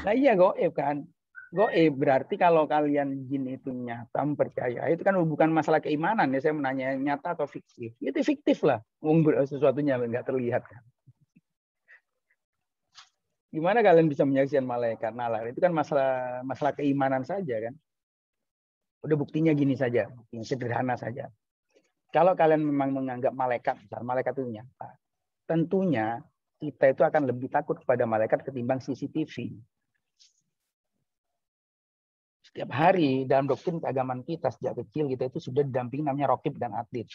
D: Nah iya goib kan. Goib berarti kalau kalian jin itu nyata percaya, itu kan bukan masalah keimanan ya. Saya menanya nyata atau fiktif. Itu fiktif lah. Sesuatunya nggak terlihat kan. Gimana kalian bisa menyaksikan malaikat nalar? Itu kan masalah keimanan saja kan. Udah buktinya gini saja, buktinya sederhana saja. Kalau kalian memang menganggap malaikat itu nyata, tentunya kita itu akan lebih takut kepada malaikat ketimbang CCTV. Setiap hari dalam doktrin keagamaan kita sejak kecil kita itu sudah didampingi namanya raqib dan atid.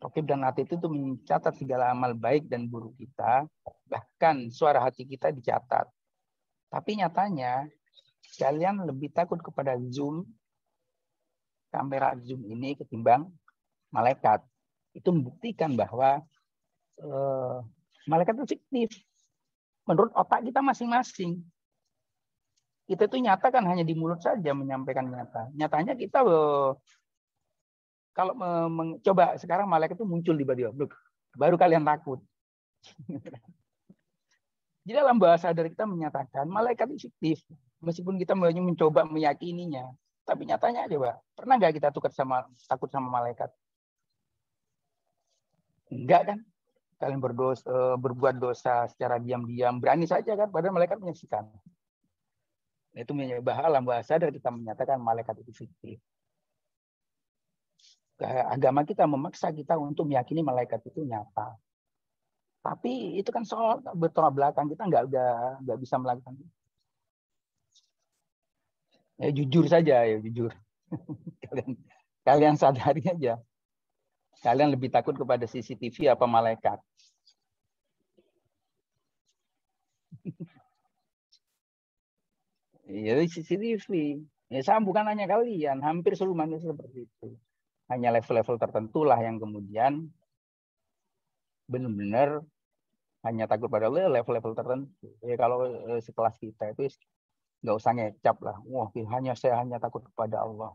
D: Raqib dan Atid itu mencatat segala amal baik dan buruk kita, bahkan suara hati kita dicatat. Tapi nyatanya kalian lebih takut kepada zoom, kamera zoom ini ketimbang malaikat. Itu membuktikan bahwa malaikat itu fiktif. Menurut otak kita masing-masing. Kita itu nyata kan hanya di mulut saja menyampaikan nyata. Nyatanya kita kalau coba sekarang malaikat itu muncul di bawah, baru kalian takut. Jadi dalam bahasa dari kita menyatakan malaikat itu fiktif. Meskipun kita mencoba meyakininya. Tapi nyatanya coba, pernah nggak kita takut sama malaikat? Enggak kan? Kalian berbuat dosa secara diam-diam, berani saja kan? Padahal malaikat menyaksikan. Itu dalam bahasa dari kita menyatakan malaikat itu fiktif. Agama kita memaksa kita untuk meyakini malaikat itu nyata. Tapi itu kan soal bertolak belakang, kita nggak bisa melakukan itu. Ya, jujur saja ya, jujur. kalian sadari aja. Kalian lebih takut kepada CCTV apa malaikat? Ya CCTV. Ya, sama bukan hanya kalian, hampir seluruh manusia seperti itu. Hanya level-level tertentu lah yang kemudian benar-benar hanya takut pada level-level tertentu. Ya kalau sekelas kita itu nggak usah ngecap lah. Wah, saya hanya takut kepada Allah.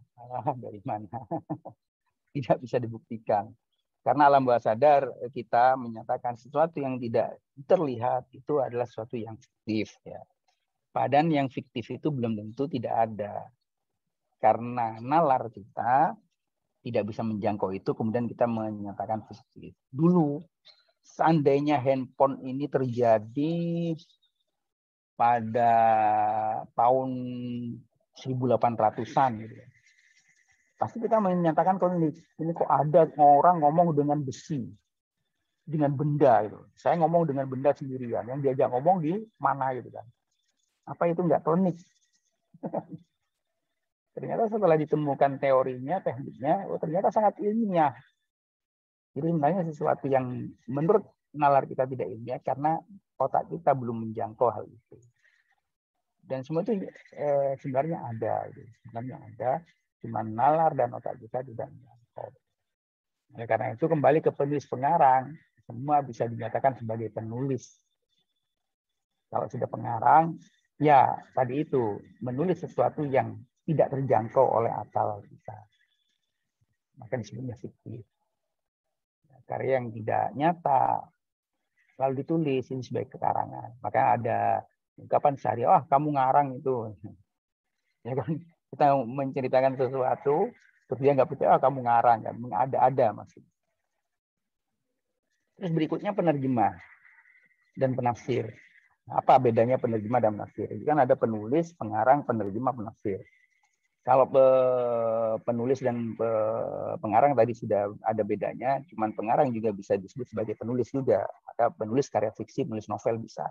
D: Dari mana? Tidak bisa dibuktikan. Karena alam bawah sadar kita menyatakan sesuatu yang tidak terlihat itu adalah sesuatu yang fiktif. Ya. Padahal yang fiktif itu belum tentu tidak ada. Karena nalar kita tidak bisa menjangkau itu, kemudian kita menyatakan fiktif. Dulu, seandainya handphone ini terjadi pada tahun 1800-an, gitu. Pasti kita menyatakan kalau ini kok ada orang ngomong dengan besi, dengan benda gitu. Saya ngomong dengan benda sendirian, yang diajak ngomong di mana gitu kan. Apa itu nggak tonik? Ternyata setelah ditemukan teorinya, tekniknya, ternyata sangat ilmiah. Jadi sebenarnya sesuatu yang menurut nalar kita tidak ilmiah karena otak kita belum menjangkau hal itu. Dan semua itu sebenarnya ada. Sebenarnya ada, cuma nalar dan otak kita tidak menjangkau. Oleh karena itu kembali ke penulis pengarang, semua bisa dinyatakan sebagai penulis. Kalau sudah pengarang, ya tadi itu, menulis sesuatu yang tidak terjangkau oleh akal kita. Maka disebutnya fiktif. Karya yang tidak nyata, lalu ditulis, ini sebagai kekarangan. Maka ada ungkapan sehari, kamu ngarang itu. Ya kan? Kita menceritakan sesuatu, terus dia nggak percaya, kamu ngarang. Kan? Ada maksudnya. Terus berikutnya penerjemah dan penafsir. Apa bedanya penerjemah dan penafsir? Jadi kan ada penulis, pengarang, penerjemah, penafsir. Kalau penulis dan pengarang tadi sudah ada bedanya, cuman pengarang juga bisa disebut sebagai penulis juga. Maka penulis karya fiksi, penulis novel bisa.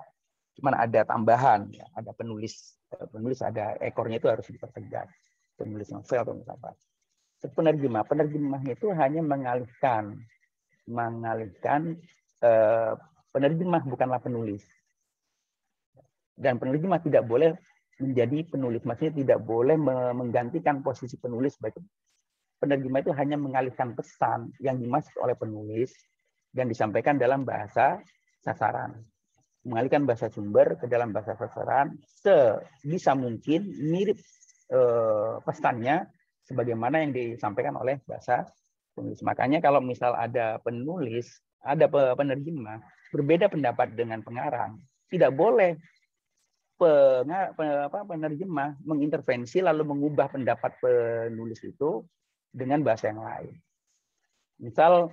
D: Cuman ada tambahan, ya. Ada penulis ada ekornya itu harus dipertegas. Penulis novel atau apa. Penerjemah itu hanya mengalihkan penerjemah bukanlah penulis. Dan penerjemah tidak boleh menjadi penulis, maksudnya tidak boleh menggantikan posisi penulis. Penerjemah itu hanya mengalihkan pesan yang dimaksud oleh penulis dan disampaikan dalam bahasa sasaran. Mengalihkan bahasa sumber ke dalam bahasa sasaran sebisa mungkin mirip pesannya sebagaimana yang disampaikan oleh bahasa penulis. Makanya kalau misal ada penulis, ada penerjemah, berbeda pendapat dengan pengarang, tidak boleh penerjemah mengintervensi lalu mengubah pendapat penulis itu dengan bahasa yang lain. Misal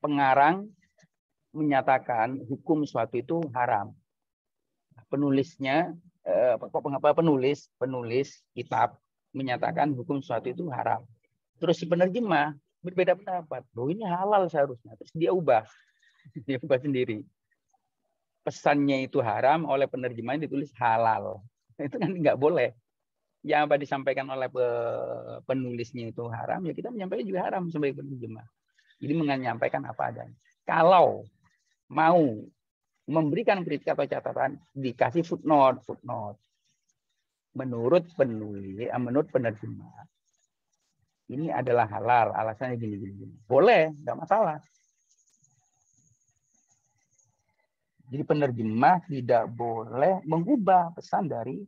D: pengarang menyatakan hukum suatu itu haram. Penulisnya penulis kitab menyatakan hukum suatu itu haram. Terus si penerjemah berbeda pendapat. Ini halal seharusnya. Terus dia ubah sendiri. Pesannya itu haram, oleh penerjemahan ditulis halal. Itu kan nggak boleh. yang apa disampaikan oleh penulisnya itu haram, ya kita menyampaikan juga haram sebagai penerjemah. Jadi menyampaikan apa adanya. Kalau mau memberikan kritik atau catatan, dikasih footnote. Menurut penulis, menurut penerjemah, ini adalah halal, alasannya gini. Boleh, nggak masalah. Jadi penerjemah tidak boleh mengubah pesan dari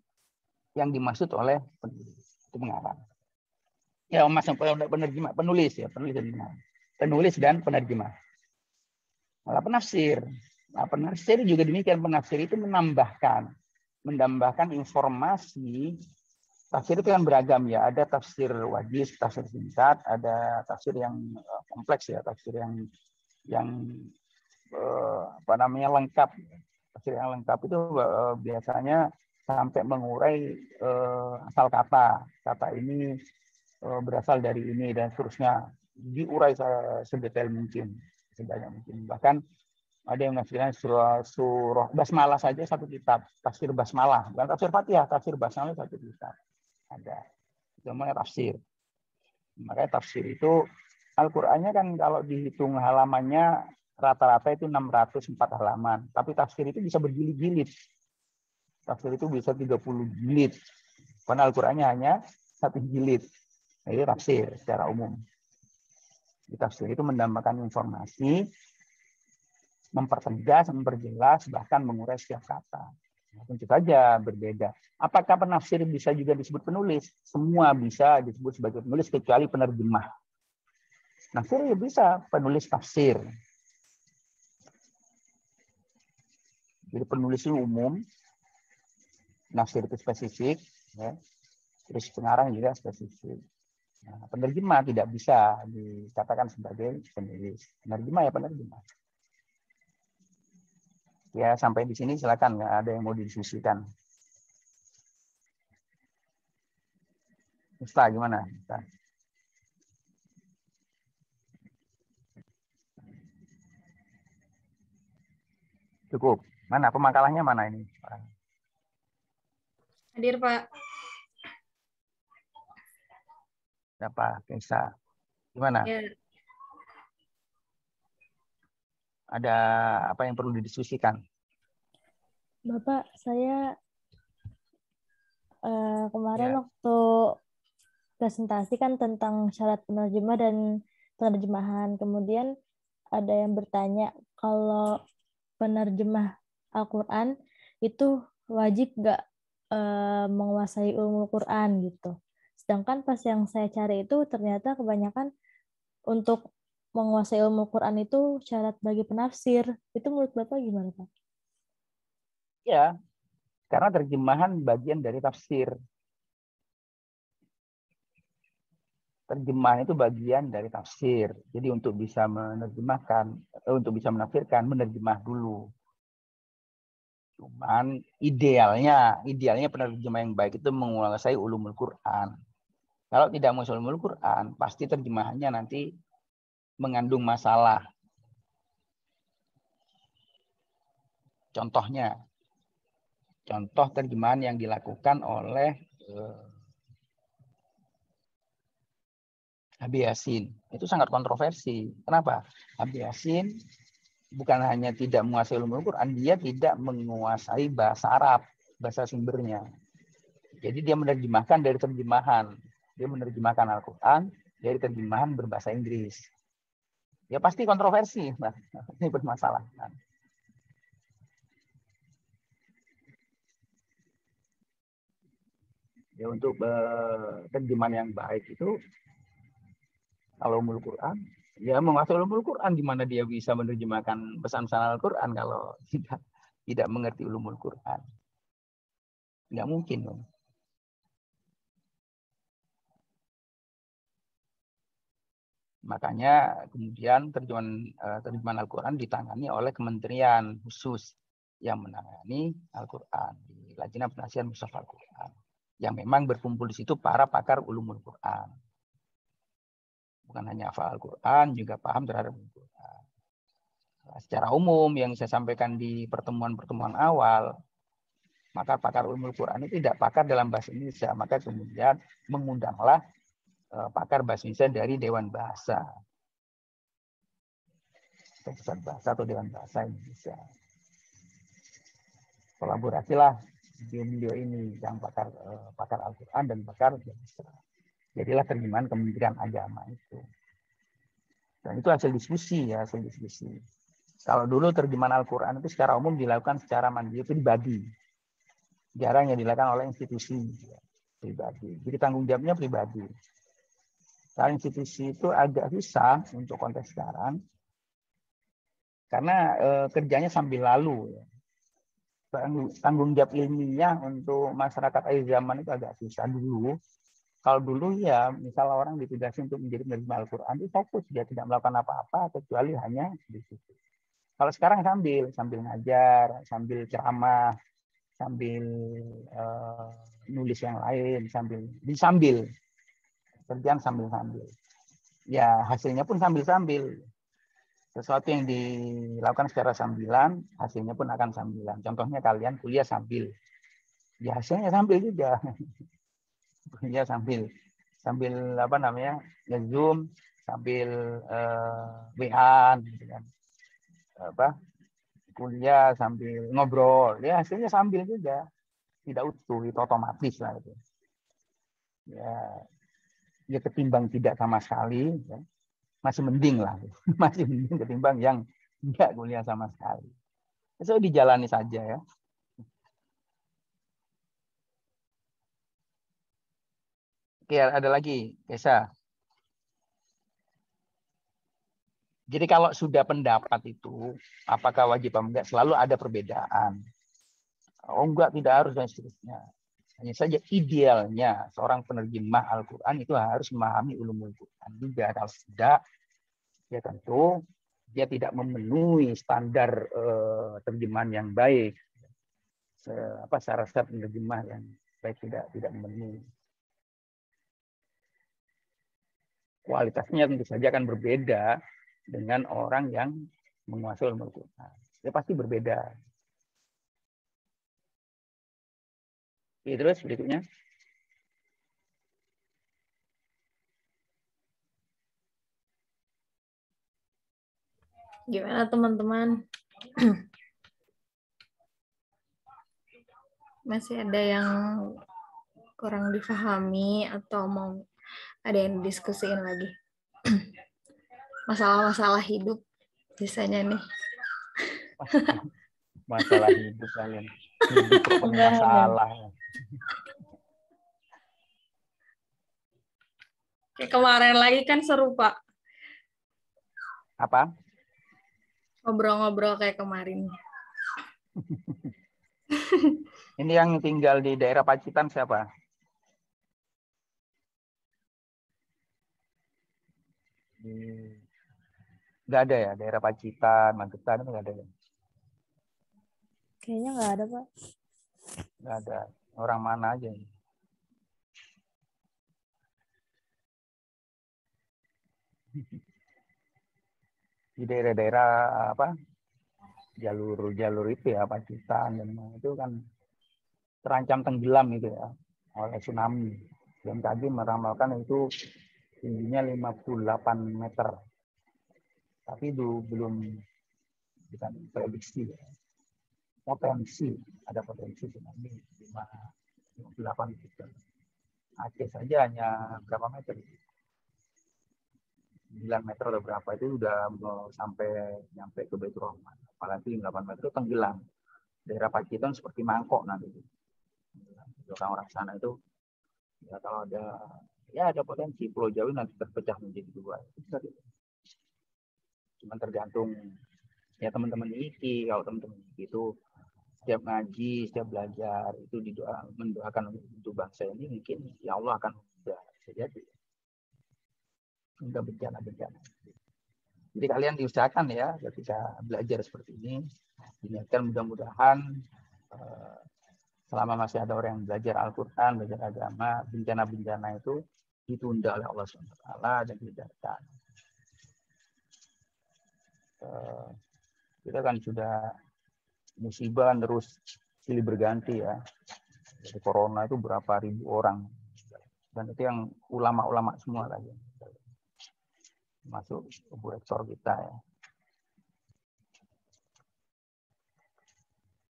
D: yang dimaksud oleh penulis. Itu mengarang. Ya, masuk penerjemah, penulis dan penerjemah. Malah penafsir. Nah, penafsir juga demikian. Penafsir itu menambahkan informasi. Tafsir itu kan beragam ya. Ada tafsir wajiz, tafsir singkat, ada tafsir yang kompleks ya, tafsir yang lengkap. Tafsir yang lengkap itu biasanya sampai mengurai asal kata. Kata ini berasal dari ini dan seterusnya. Diurai sedetail mungkin, sebanyak mungkin. Bahkan ada yang menafsirkan surah basmalah saja satu kitab, tafsir basmalah, bukan tafsir Fatihah, tafsir basmalah satu kitab. Ada. Itu namanya tafsir. Makanya tafsir itu Al-Qur'annya kan kalau dihitung halamannya rata-rata itu 604 halaman, tapi tafsir itu bisa berjilid-jilid. Tafsir itu bisa 30 jilid. Karena Al-Qur'annya hanya satu jilid. Nah, itu tafsir secara umum. Di tafsir itu menambahkan informasi, mempertegas, memperjelas, bahkan mengurai setiap kata. Tentu saja berbeda. Apakah penafsir bisa juga disebut penulis? Semua bisa disebut sebagai penulis kecuali penerjemah. Penafsir ya bisa, penulis tafsir. Jadi penulis itu umum, penafsir itu spesifik, ya. Terus pengarang juga spesifik. Nah, penerjemah tidak bisa dikatakan sebagai penulis. Penerjemah ya penerjemah. Ya, sampai di sini silakan, nggak ada yang mau didiskusikan. Ustaz, gimana? Ustaz? Cukup. Mana pemangkalannya mana ini?
A: Hadir, Pak.
D: Siapa? Kesa. Gimana?
A: Ya.
D: Ada apa yang perlu didiskusikan?
F: Bapak, saya kemarin
D: Ya.
F: waktu presentasi kan tentang syarat penerjemah dan penerjemahan. Kemudian ada yang bertanya kalau penerjemah Al-Quran itu wajib nggak menguasai ilmu Quran gitu. Sedangkan pas yang saya cari itu ternyata kebanyakan untuk menguasai ilmu Quran itu syarat bagi penafsir. Itu menurut Bapak gimana, Pak?
D: Ya, karena terjemahan bagian dari tafsir. Terjemahan itu bagian dari tafsir. Jadi untuk bisa menerjemahkan, untuk bisa menafsirkan, menerjemah dulu. Cuman idealnya penerjemah yang baik itu menguasai ulumul Quran. Kalau tidak menguasai ulumul Quran, pasti terjemahannya nanti mengandung masalah. Contoh terjemahan yang dilakukan oleh Habib Yasin. Itu sangat kontroversi. Kenapa? Habib Yasin bukan hanya tidak menguasai ulumul Quran, dia tidak menguasai bahasa Arab, bahasa sumbernya. Jadi dia menerjemahkan dari terjemahan. Dia menerjemahkan Al-Quran dari terjemahan berbahasa Inggris. Ya pasti kontroversi. Nah, ini bermasalah. Ya untuk terjemahan yang baik itu kalau ulumul Quran, ya menguasai ulumul Quran di mana dia bisa menerjemahkan pesan-pesan Al-Quran kalau tidak mengerti ulumul Quran. Nggak mungkin dong. Makanya kemudian terjemahan Al-Quran ditangani oleh kementerian khusus yang menangani Al-Quran di Lajnah Penasihat Mushaf Al-Quran. Yang memang berkumpul di situ para pakar ulumul Quran. Bukan hanya hafal Al-Quran, juga paham terhadap Al-Quran. Secara umum yang saya sampaikan di pertemuan-pertemuan awal, Maka pakar ulumul Quran itu tidak pakar dalam bahasa Indonesia, maka kemudian mengundanglah pakar bahasa Indonesia dari Dewan Bahasa, Pusat Bahasa atau Dewan Bahasa Indonesia. Kolaborasilah beliau ini yang pakar Al-Quran dan pakar bahasa. Jadilah terjemahan Kementerian Agama itu. Dan itu hasil diskusi ya, hasil diskusi. Kalau dulu terjemahan Al-Quran itu secara umum dilakukan secara mandiri pribadi. Jarang yang dilakukan oleh institusi ya, pribadi. Jadi tanggung jawabnya pribadi. Kalau institusi itu agak susah untuk konteks sekarang. Karena kerjanya sambil lalu. Ya. Tanggung jawab ilmiah untuk masyarakat akhir zaman itu agak susah dulu. Kalau dulu ya, misal orang ditugasi untuk menjadi penerjemah Al-Quran, itu fokus, dia tidak melakukan apa-apa, kecuali hanya di situ. Kalau sekarang sambil ngajar, sambil ceramah, sambil nulis yang lain, sambil kerjaan sambil. Ya hasilnya pun sambil. Sesuatu yang dilakukan secara sambilan, hasilnya pun akan sambilan. Contohnya kalian kuliah sambil, ya hasilnya sambil juga. Kuliah sambil apa namanya, nge-zoom, sambil WA, gitu kan. Kuliah sambil ngobrol, ya hasilnya sambil juga. Tidak utuh, itu otomatis lah itu. Ya ketimbang tidak sama sekali, ya, masih mending lah, masih mending ketimbang yang tidak kuliah sama sekali. So dijalani saja ya. Oke, ada lagi, Esa. Jadi kalau sudah pendapat itu, apakah wajib atau enggak, selalu ada perbedaan. Oh enggak, tidak harus dan seterusnya. Hanya saja idealnya seorang penerjemah Al-Quran itu harus memahami ulumul Quran juga. Kalau tidak, ya tentu dia tidak memenuhi standar terjemahan yang baik. Syarat-syarat penerjemah yang baik tidak memenuhi. Kualitasnya tentu saja akan berbeda dengan orang yang menguasai ulumul Quran. Dia pasti berbeda. Oke, terus berikutnya.
B: Gimana teman-teman? Masih ada yang kurang difahami atau mau ada yang diskusiin lagi? Masalah-masalah hidup biasanya nih.
D: Masalah hidup kalian. Hidup penuh masalah.
B: Kayak kemarin lagi kan seru, Pak.
D: Apa?
B: Ngobrol-ngobrol kayak kemarin.
D: Ini yang tinggal di daerah Pacitan siapa? Nggak ada ya, daerah Pacitan, Magetan itu nggak ada ya?
F: Kayaknya nggak ada, Pak.
D: Nggak ada. Orang mana aja? Di daerah-daerah apa? Jalur itu ya, Pacitan dan itu kan terancam tenggelam itu ya oleh tsunami. BMKG meramalkan itu tingginya 58 meter. Tapi itu belum bukan prediksi ya. Ada potensi tsunami 58 meter. Aceh saja hanya berapa meter? 9 meter atau berapa itu udah mau nyampe ke Baitur Rahman. Apalagi 8 meter itu tenggelam. Daerah Pacitan seperti mangkok nanti. Orang-orang sana itu ya kalau ada potensi Pulau Jawa nanti terpecah menjadi dua. Cuma tergantung ya teman-teman IKI. Kalau teman-teman IKI itu setiap ngaji, setiap belajar itu mendoakan untuk bangsa ini, mungkin ya Allah akan bisa jadi. Enggak bencana-bencana. Jadi kalian diusahakan ya ketika belajar seperti ini, diniatkan mudah-mudahan selama masih ada orang yang belajar Al-Quran, belajar agama, bencana-bencana itu ditunda oleh Allah SWT dan dihindarkan. Kita kan sudah musibah terus silih berganti ya. Jadi corona itu berapa ribu orang. Dan itu yang ulama-ulama semua lagi. Masuk ibu rektor kita ya.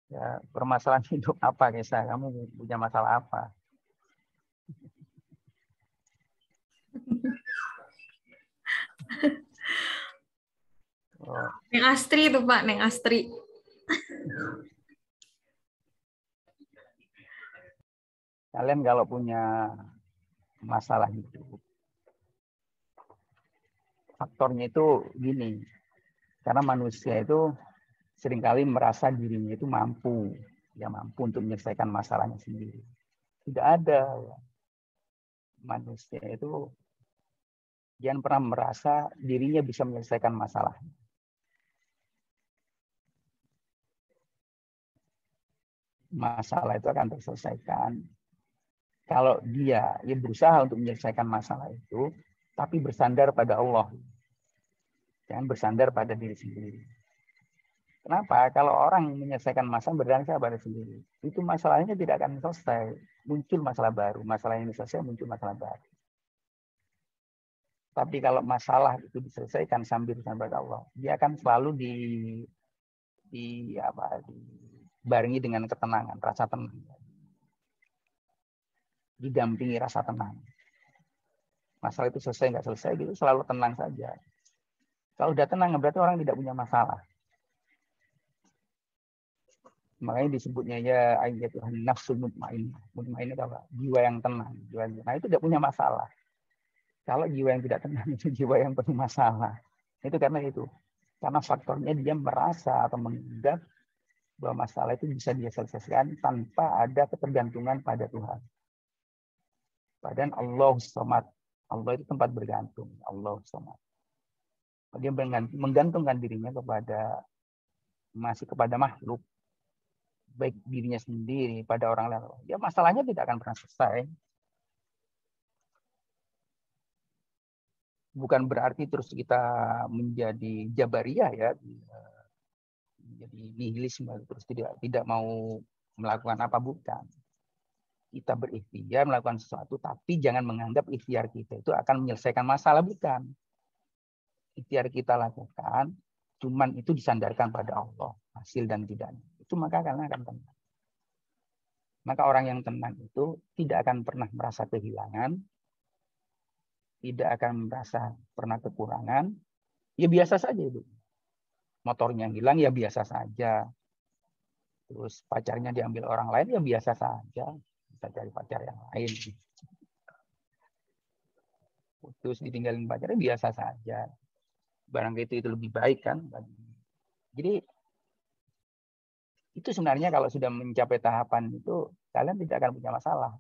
D: Ya, permasalahan hidup apa, Kesa? Kamu punya masalah apa? Oh.
G: Neng Astri itu Pak, Neng Astri.
D: Kalian kalau punya masalah hidup, faktornya itu gini, karena manusia itu seringkali merasa dirinya itu mampu untuk menyelesaikan masalahnya sendiri. Tidak ada ya. Manusia itu jangan pernah merasa dirinya bisa menyelesaikan masalah. Masalah itu akan terselesaikan kalau dia berusaha untuk menyelesaikan masalah itu, tapi bersandar pada Allah. Jangan bersandar pada diri sendiri. Kenapa? Kalau orang menyelesaikan masalah berdasarkan pada sendiri, itu masalahnya tidak akan selesai. Muncul masalah baru. Masalah yang selesai muncul masalah baru. Tapi kalau masalah itu diselesaikan sambil bersandar pada Allah, dia akan selalu dibarengi dengan ketenangan, rasa tenang. Didampingi rasa tenang. Masalah itu selesai nggak selesai gitu selalu tenang saja. Kalau udah tenang berarti orang tidak punya masalah. Makanya disebutnya ya ayatul nafsul mutmainnah. Mutmainnah apa? Jiwa yang tenang. Nah itu tidak punya masalah. Kalau jiwa yang tidak tenang itu jiwa yang penuh masalah. Itu karena itu. Karena faktornya dia merasa atau menganggap bahwa masalah itu bisa dia selesaikan tanpa ada ketergantungan pada Tuhan. Padahal Allah Samad. Allah itu tempat bergantung. Allah Samad. Dia menggantungkan dirinya kepada makhluk. Baik dirinya sendiri, pada orang lain. Ya masalahnya tidak akan pernah selesai. Bukan berarti terus kita menjadi jabariyah ya. Menjadi nihilisme. Terus tidak mau melakukan apa, bukan. Kita berikhtiar melakukan sesuatu, tapi jangan menganggap ikhtiar kita itu akan menyelesaikan masalah, bukan. Ikhtiar kita lakukan, cuman itu disandarkan pada Allah, hasil dan tidaknya. Itu maka karena akan tenang. Maka orang yang tenang itu tidak akan pernah merasa kehilangan, tidak akan merasa pernah kekurangan, ya biasa saja itu. Motornya hilang, ya biasa saja. Terus pacarnya diambil orang lain, ya biasa saja. Bisa cari pacar yang lain. Putus ditinggalin pacarnya biasa saja. Barangkali itu lebih baik kan. Jadi itu sebenarnya kalau sudah mencapai tahapan itu kalian tidak akan punya masalah.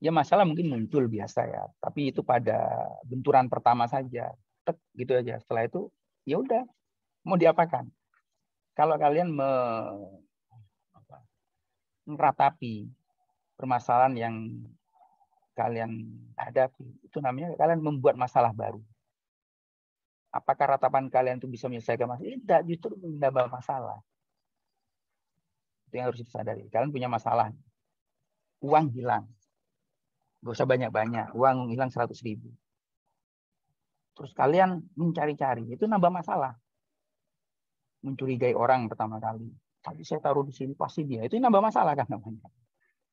D: Ya masalah mungkin muncul biasa ya, tapi itu pada benturan pertama saja. Tek, gitu aja. Setelah itu ya udah mau diapakan. Kalau kalian meratapi permasalahan yang kalian hadapi, itu namanya kalian membuat masalah baru. Apakah ratapan kalian itu bisa menyelesaikan masalah? Tidak, justru menambah masalah. Itu yang harus disadari. Kalian punya masalah. Uang hilang. Gak usah banyak-banyak. Uang hilang 100.000. Terus kalian mencari-cari. Itu nambah masalah. Mencurigai orang pertama kali. Tapi saya taruh di sini pasti dia. Itu nambah masalah kan namanya.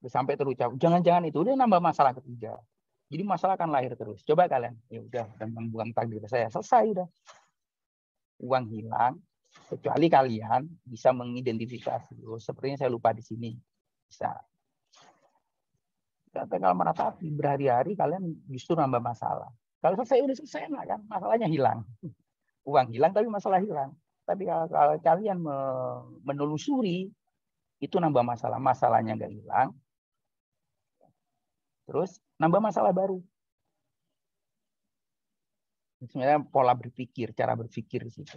D: Sampai terucap. Jangan-jangan itu udah nambah masalah ketiga. Jadi masalah akan lahir terus. Coba kalian. Ya udah, dan membuang takdir saya. Selesai udah. Uang hilang. Kecuali kalian bisa mengidentifikasi. Oh, sepertinya saya lupa di sini. Bisa. Tapi kalau meratapi berhari-hari kalian justru nambah masalah. Kalau selesai udah selesai enak kan. Masalahnya hilang. Uang hilang tapi masalah hilang. Tapi kalau kalian menelusuri, itu nambah masalah. Masalahnya nggak hilang. Terus nambah masalah baru. Sebenarnya pola berpikir, cara berpikir di situ.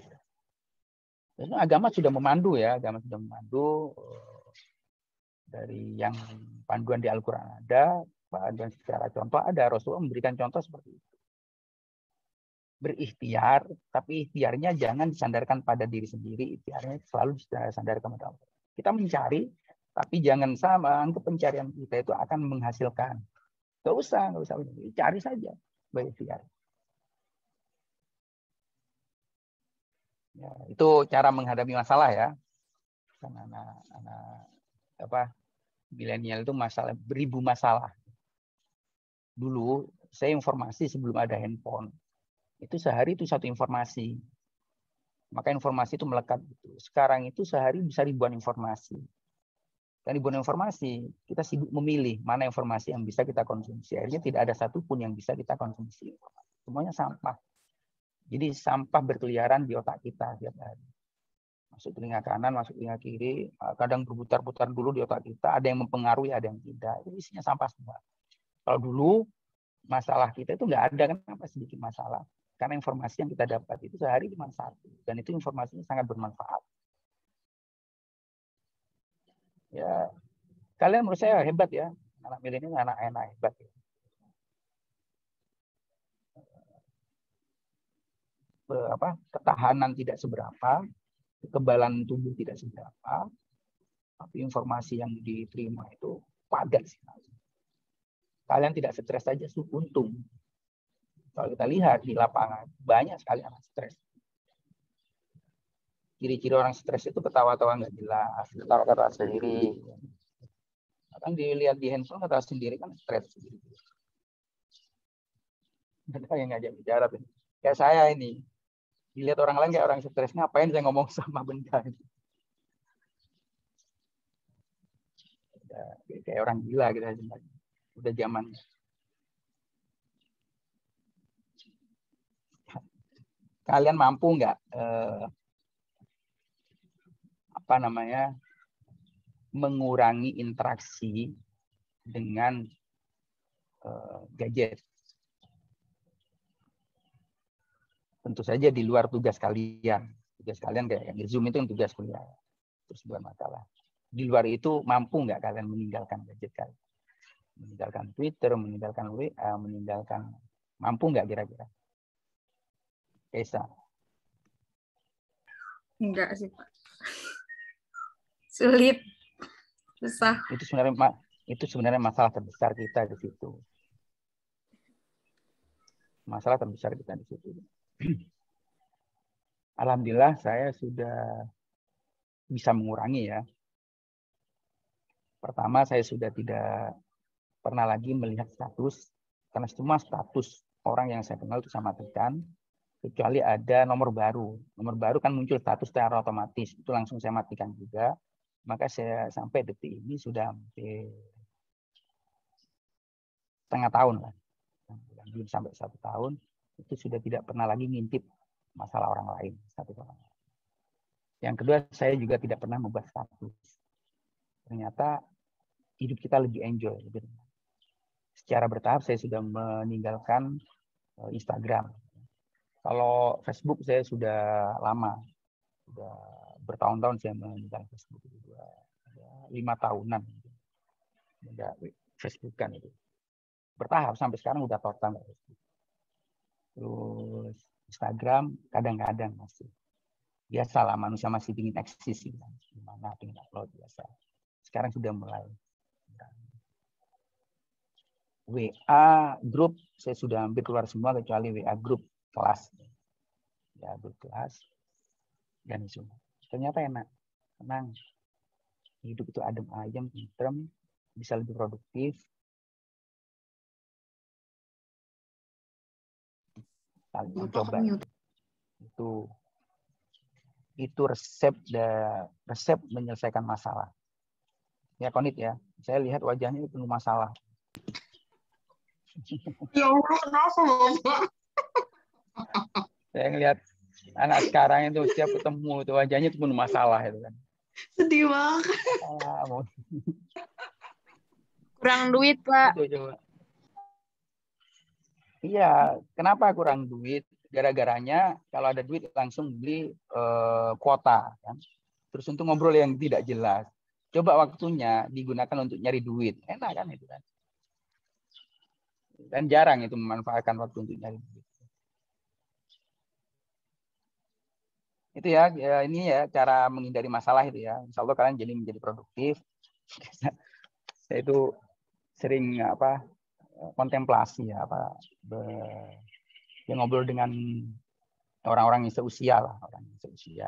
D: Agama sudah memandu ya. Agama sudah memandu. Dari yang panduan di Al-Quran ada, panduan secara contoh ada. Rasulullah memberikan contoh seperti itu. Berikhtiar, tapi ikhtiarnya jangan disandarkan pada diri sendiri, ikhtiarnya selalu disandarkan pada Allah. Kita mencari, tapi jangan sama anggap pencarian kita itu akan menghasilkan. Nggak usah. Cari saja. Berikhtiar. Ya, itu cara menghadapi masalah ya. Karena anak milenial itu beribu masalah. Dulu saya informasi sebelum ada handphone. Itu sehari itu satu informasi. Maka informasi itu melekat. Sekarang itu sehari bisa ribuan informasi. Dan ribuan informasi, kita sibuk memilih mana informasi yang bisa kita konsumsi. Akhirnya tidak ada satupun yang bisa kita konsumsi. Semuanya sampah. Jadi sampah berkeliaran di otak kita tiap hari. Masuk telinga kanan, masuk telinga kiri, kadang berputar-putar dulu di otak kita, ada yang mempengaruhi, ada yang tidak. Itu isinya sampah semua. Kalau dulu masalah kita itu nggak ada, kenapa sedikit masalah? Karena informasi yang kita dapat itu sehari cuma satu, dan itu informasinya sangat bermanfaat. Ya, kalian menurut saya hebat ya, anak milenial, anak-anak hebat. Ya. Ketahanan tidak seberapa, kekebalan tubuh tidak seberapa, tapi informasi yang diterima itu padat sekali. Kalian tidak stres saja, untung. Kalau kita lihat di lapangan, banyak sekali anak stres. Ciri-ciri orang stres itu ketawa-tawa nggak jelas, ketawa-ketawa sendiri. Kan dilihat di handphone ketawa sendiri kan stres sendiri. Ada yang ngajak bicara, kayak saya ini. Dilihat orang lain kayak orang stres, ngapain saya ngomong sama benda itu. Kayak orang gila gitu aja. Udah zamannya. Kalian mampu nggak mengurangi interaksi dengan gadget? Tentu saja di luar tugas kalian. Tugas kalian kayak Zoom itu tugas kuliah. Terus bukan masalah. Di luar itu mampu nggak kalian meninggalkan gadget kalian? Meninggalkan Twitter, meninggalkan WA, mampu nggak kira-kira? Esa?
G: Enggak sih, Pak. Sulit. Susah.
D: Itu sebenarnya masalah terbesar kita di situ. Masalah terbesar kita di situ. Alhamdulillah saya sudah bisa mengurangi ya. Pertama, saya sudah tidak pernah lagi melihat status, karena semua status orang yang saya kenal itu saya matikan, kecuali ada nomor baru. Nomor baru kan muncul status secara otomatis, itu langsung saya matikan juga. Maka saya sampai detik ini sudah hampir setengah tahun lah, belum sampai 1 tahun, itu sudah tidak pernah lagi ngintip masalah orang lain. Yang kedua, saya juga tidak pernah membuat status. Ternyata hidup kita lebih enjoy. Secara bertahap saya sudah meninggalkan Instagram. Kalau Facebook saya sudah lama, sudah bertahun-tahun saya meninggalkan Facebook. 5 tahunan. Udah Facebookan itu. Bertahap sampai sekarang udah total. Terus Instagram kadang-kadang masih. Biasalah manusia masih ingin eksis, gimana ingin upload biasa. Sekarang sudah mulai. WA grup saya sudah hampir keluar semua kecuali WA grup kelas. Ya, grup kelas dan semua. Ternyata enak, tenang. Hidup itu adem ayem, tentrem, bisa lebih produktif. Kalian coba. Itu resep menyelesaikan masalah. Ya Konit ya, saya lihat wajahnya itu penuh masalah.
H: Ya Allah, kenapa Bapak?
D: Saya ngelihat anak sekarang itu setiap ketemu itu wajahnya itu penuh masalah itu kan.
H: Sedih banget.
B: Kurang duit, Pak.
D: Itu coba. Iya, kenapa kurang duit? Gara-garanya kalau ada duit langsung beli kuota kan. Terus untuk ngobrol yang tidak jelas. Coba waktunya digunakan untuk nyari duit. Enak kan itu kan. Dan jarang itu memanfaatkan waktu untuk nyari duit. Itu ya, ini ya cara menghindari masalah itu ya. Insya Allah kalian jadi menjadi produktif. Saya itu sering kontemplasi ya ngobrol dengan orang-orang yang seusia lah, orang yang seusia.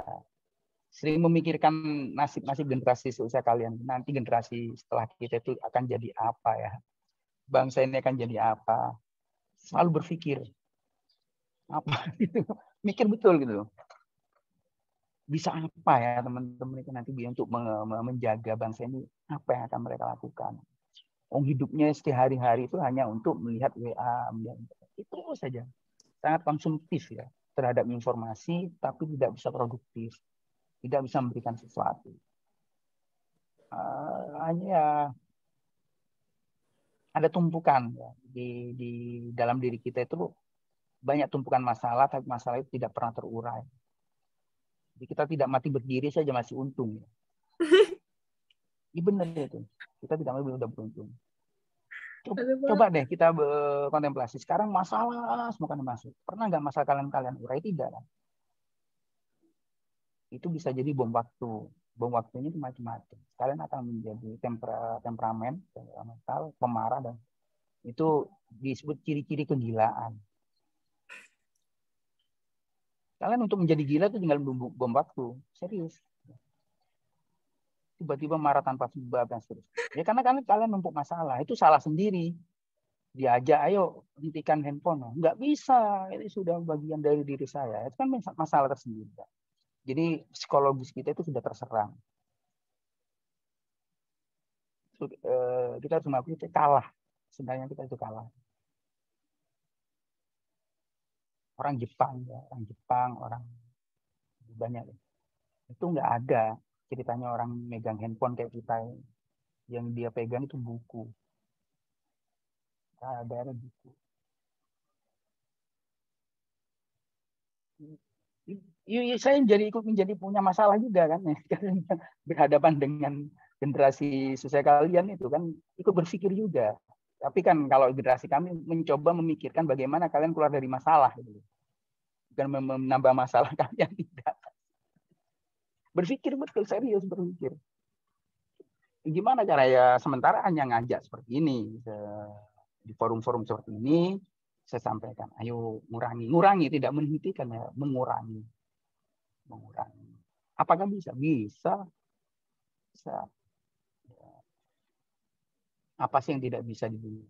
D: Sering memikirkan nasib-nasib generasi seusia kalian. Nanti generasi setelah kita itu akan jadi apa ya? Bangsa ini akan jadi apa? Selalu berpikir apa gitu. Mikir betul gitu. Bisa apa ya teman-teman itu nanti untuk menjaga bangsa ini, apa yang akan mereka lakukan? Hidupnya sehari-hari itu hanya untuk melihat WA, itu saja. Sangat konsumtif ya terhadap informasi, tapi tidak bisa produktif, tidak bisa memberikan sesuatu. Hanya ada tumpukan ya, di dalam diri kita itu banyak tumpukan masalah, tapi masalah itu tidak pernah terurai. Jadi kita tidak mati berdiri saja masih untung. Ini benar itu. Kita tidak mati udah beruntung. Coba deh kita kontemplasi. Sekarang masalah semua kan masuk. Pernah nggak masalah kalian urai? Tidak kan? Itu bisa jadi bom waktu. Bom waktunya itu macam-macam. Kalian akan menjadi temperamental, pemarah, dan itu disebut ciri-ciri kegilaan. Kalian untuk menjadi gila itu tinggal bom waktu. Serius. Tiba-tiba marah tanpa sebab dan seterusnya. Ya karena kalian numpuk masalah. Itu salah sendiri. Diajak, ayo hentikan handphone. Nggak bisa. Itu sudah bagian dari diri saya. Itu kan masalah tersendiri. Jadi psikologis kita itu sudah terserang. Kita harus mengakui kalah. Sebenarnya kita itu kalah. Orang Jepang, orang banyak. Itu nggak ada ceritanya orang megang handphone kayak kita. Yang dia pegang itu buku. Ada buku. Saya ikut menjadi punya masalah juga kan. Berhadapan dengan generasi seusia kalian itu kan ikut berpikir juga. Tapi kan kalau generasi kami mencoba memikirkan bagaimana kalian keluar dari masalah. Gitu. Bukan menambah masalah kalian, tidak. Berpikir betul, serius berpikir. Gimana cara ya, sementara hanya ngajak seperti ini. Di forum-forum seperti ini, saya sampaikan, ayo ngurangi, tidak menghentikan ya, mengurangi. Apakah bisa? Bisa. Apa sih yang tidak bisa dibunuh?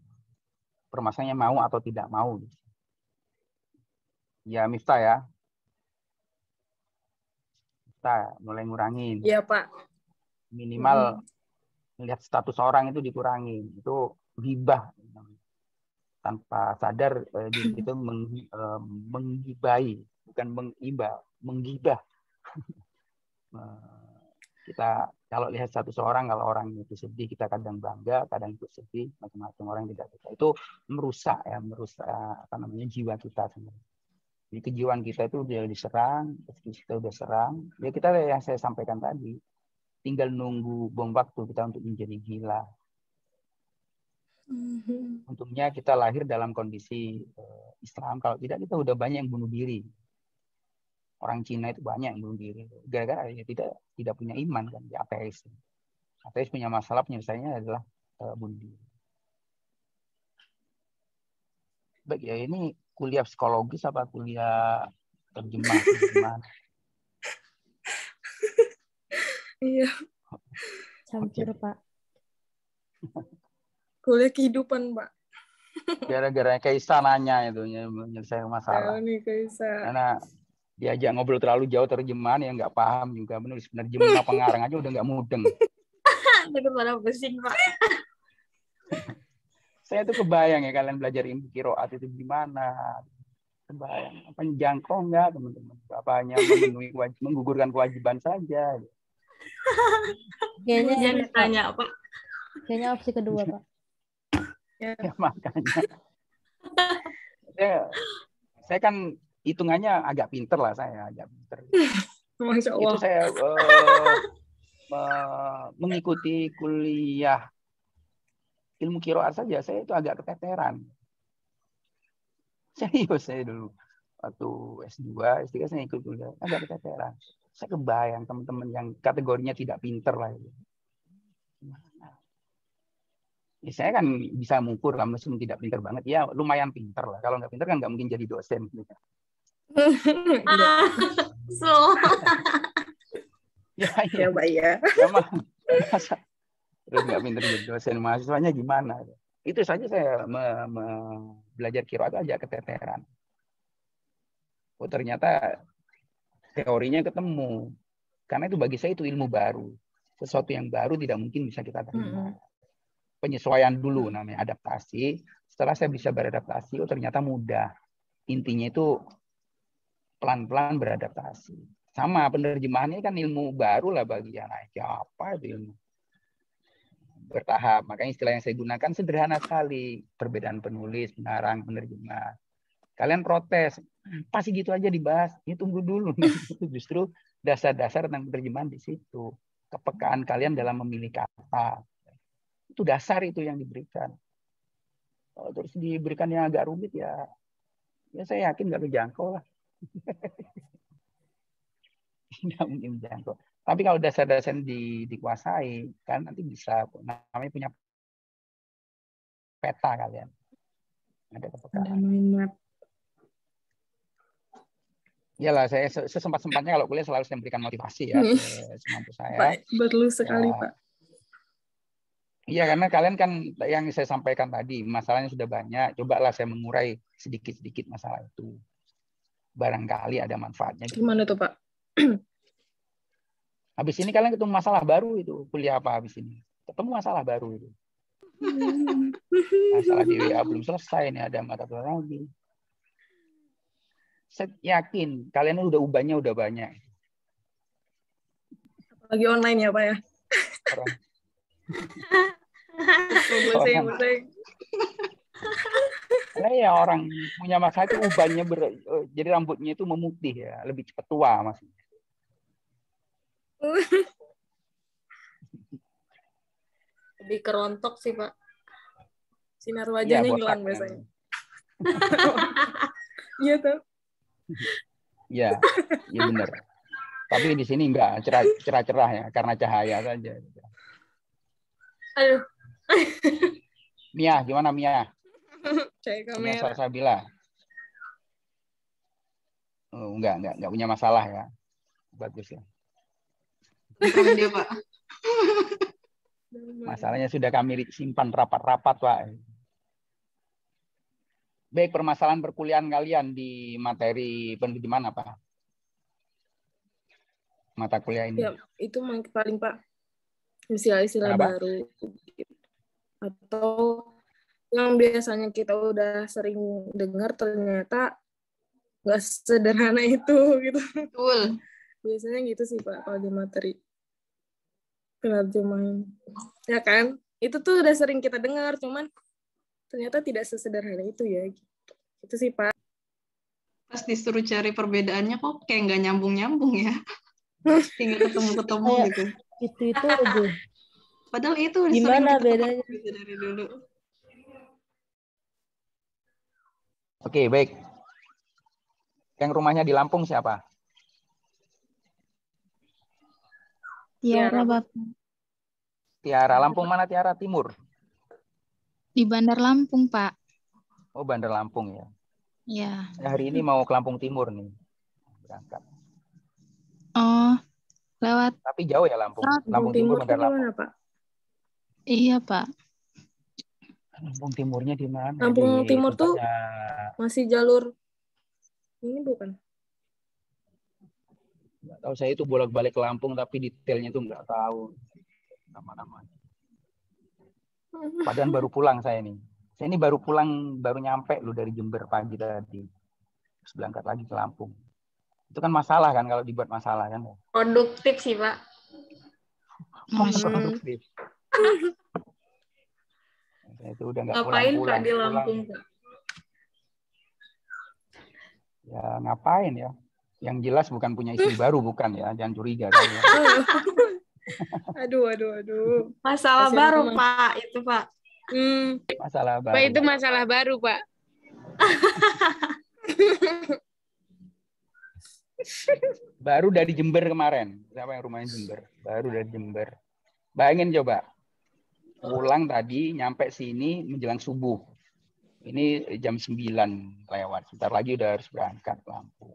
D: Permasalahannya mau atau tidak mau. Ya, Miftah ya. Kita mulai ngurangin.
G: Iya, Pak.
D: Minimal melihat status orang itu dikurangi. Itu ghibah. Tanpa sadar diri kita menggibahi, bukan menggibah. Kita kalau lihat status orang, kalau orang itu sedih, kita kadang bangga, kadang ikut sedih, macam-macam orang tidak suka. Itu merusak jiwa kita sebenarnya. Jadi kejiwaan kita itu udah diserang, kita udah serang. Ya kita yang saya sampaikan tadi, tinggal nunggu bom waktu kita untuk menjadi gila. Untungnya kita lahir dalam kondisi Islam. Kalau tidak kita udah banyak yang bunuh diri. Orang Cina itu banyak yang bunuh diri. Gara-gara ya tidak punya iman kan, ya ateis. Ateis punya masalah penyelesaiannya adalah bunuh diri. Baik ya, ini kuliah psikologis apa kuliah terjemah?
G: Iya.
F: Campur, Pak.
G: Kuliah kehidupan, Pak.
D: Gara-gara Kaisa nanya itu menyelesaikan masalah.
G: Nih, Kaisa.
D: Karena diajak ngobrol terlalu jauh terjemahan ya nggak paham juga. Menulis penerjemah pengarang aja udah nggak mudeng.
G: Takut pada pusing, Pak.
D: Saya tuh kebayang ya kalian belajar ilmu qiraat itu gimana. Kebayang. Apa jangkau nggak teman-teman? Apa hanya menggugurkan kewajiban saja?
F: Kayaknya
G: jangan tanya, Pak.
F: Kayaknya opsi kedua, Pak.
D: Ya makanya. Saya kan hitungannya agak pinter lah saya, agak pinter.
G: Masya Allah.
D: Itu saya mengikuti kuliah ilmu qiraat saja, saya itu agak keteteran. Serius saya dulu. waktu S2, S3 saya ikut kuliah, agak keteteran. Saya kebayang teman-teman yang kategorinya tidak pinter lah. Ya, saya kan bisa mengukur lah, meskipun tidak pinter banget, ya lumayan pinter lah. Kalau nggak pinter kan nggak mungkin jadi dosen. Ya
G: Pak ya.
D: Ya mah. Terus nggak pinter jadi dosen, mahasiswanya gimana? Itu saja saya belajar qiraat aja keteteran. Oh ternyata teorinya ketemu. Karena itu bagi saya itu ilmu baru. Sesuatu yang baru tidak mungkin bisa kita terima. Penyesuaian dulu namanya adaptasi. Setelah saya bisa beradaptasi, oh ternyata mudah. Intinya itu pelan-pelan beradaptasi. Sama penerjemahannya kan ilmu baru lah bagi anak. Apa itu ilmu? Bertahap. Makanya istilah yang saya gunakan sederhana sekali. Perbedaan penulis, pengarang, penerjemah. Kalian protes, pasti gitu aja dibahas. Ya tunggu dulu. Itu justru dasar-dasar tentang penerjemahan di situ. Kepekaan kalian dalam memilih kata. Itu dasar itu yang diberikan. Kalau terus diberikan yang agak rumit ya saya yakin nggak kejangkau lah. Nggak mungkin menjangkau. Tapi kalau dasar-dasar dikuasai, kan nanti bisa namanya punya peta kalian. Ada kepekaan. Iyalah, saya sesempat-sempatnya kalau kuliah selalu saya memberikan motivasi ya, semampu saya.
G: Betul sekali, Pak.
D: Iya, karena kalian kan yang saya sampaikan tadi, masalahnya sudah banyak. Cobalah saya mengurai sedikit-sedikit masalah itu. Barangkali ada manfaatnya.
G: Gimana tuh, Pak?
D: Habis ini kalian ketemu masalah baru itu. Kuliah apa habis ini? Ketemu masalah baru itu. Masalah di WA belum selesai, nih ada mata kuliah lagi. Saya yakin kalian udah ubahnya udah banyak.
G: Apalagi online ya, Pak ya?
D: Karena ya orang punya masalah itu ubannya jadi rambutnya itu memutih ya, lebih cepat tua maksudnya.
G: Lebih kerontok sih Pak. Sinar wajahnya
D: ya,
G: hilang biasanya. Iya tuh.
D: Iya, iya benar. Tapi di sini enggak cerah-cerah ya, karena cahaya saja.
G: Aduh.
D: Mia, gimana Mia?
G: Cek kamera.
D: Mia Salsabila. Oh, enggak punya masalah ya. Bagus ya.
H: Dia, Pak.
D: Masalahnya sudah kami simpan rapat-rapat, Pak. Baik, permasalahan perkuliahan kalian di materi penerjemahan apa? Mata kuliah ini.
G: Ya, itu paling Pak. Istilah-istilah baru. Atau yang biasanya kita udah sering dengar ternyata nggak sederhana itu gitu.
H: Betul.
G: Biasanya gitu sih Pak kalau di materi penerjemahan. Ya kan? Itu tuh udah sering kita dengar, cuman ternyata tidak sesederhana itu ya. Gitu. Itu sih Pak.
H: Pas disuruh cari perbedaannya kok kayak nggak nyambung-nyambung ya. Tinggal ketemu-ketemu gitu.
F: Itu aja.
H: Padahal itu
F: gimana bedanya
H: dari dulu.
D: Oke, baik. Yang rumahnya di Lampung siapa?
I: Tiara, Bapak.
D: Tiara. Lampung mana Tiara? Timur?
I: Di Bandar Lampung, Pak.
D: Oh, Bandar Lampung ya.
I: Ya.
D: Hari ini mau ke Lampung Timur nih. Berangkat.
I: Oh, lewat.
D: Tapi jauh ya Lampung. Lampung Timur, Bandar Lampung.
G: Gimana, Pak?
I: Iya, Pak.
D: Lampung Timurnya di mana?
G: Lampung Timur tuh masih jalur ini bukan?
D: Nggak tahu, saya itu bolak-balik ke Lampung tapi detailnya itu nggak tahu nama-nama. Padahal baru pulang saya nih. Saya ini baru pulang, baru nyampe lu dari Jember pagi tadi. Terus berangkat lagi ke Lampung. Itu kan masalah kan kalau dibuat masalah kan.
G: Produktif sih, Pak.
D: Produktif. Saya itu udah nggak
G: ngapain
D: pulang-pulang.
G: Pak di Lampung, Pak?
D: Ya ngapain ya? Yang jelas bukan punya istri baru, bukan ya? Jangan curiga. Kan, ya.
G: Aduh.
E: Masalah
G: Kasian
E: baru,
G: teman.
E: Pak. Itu, Pak.
D: Masalah baru.
J: Pak, itu masalah baru, Pak.
D: Baru dari Jember kemarin. Siapa yang rumahnya Jember? Baru dari Jember. Bayangin coba. Pulang tadi, nyampe sini menjelang subuh. Ini jam 9 lewat. Sebentar lagi udah harus berangkat ke Lampung.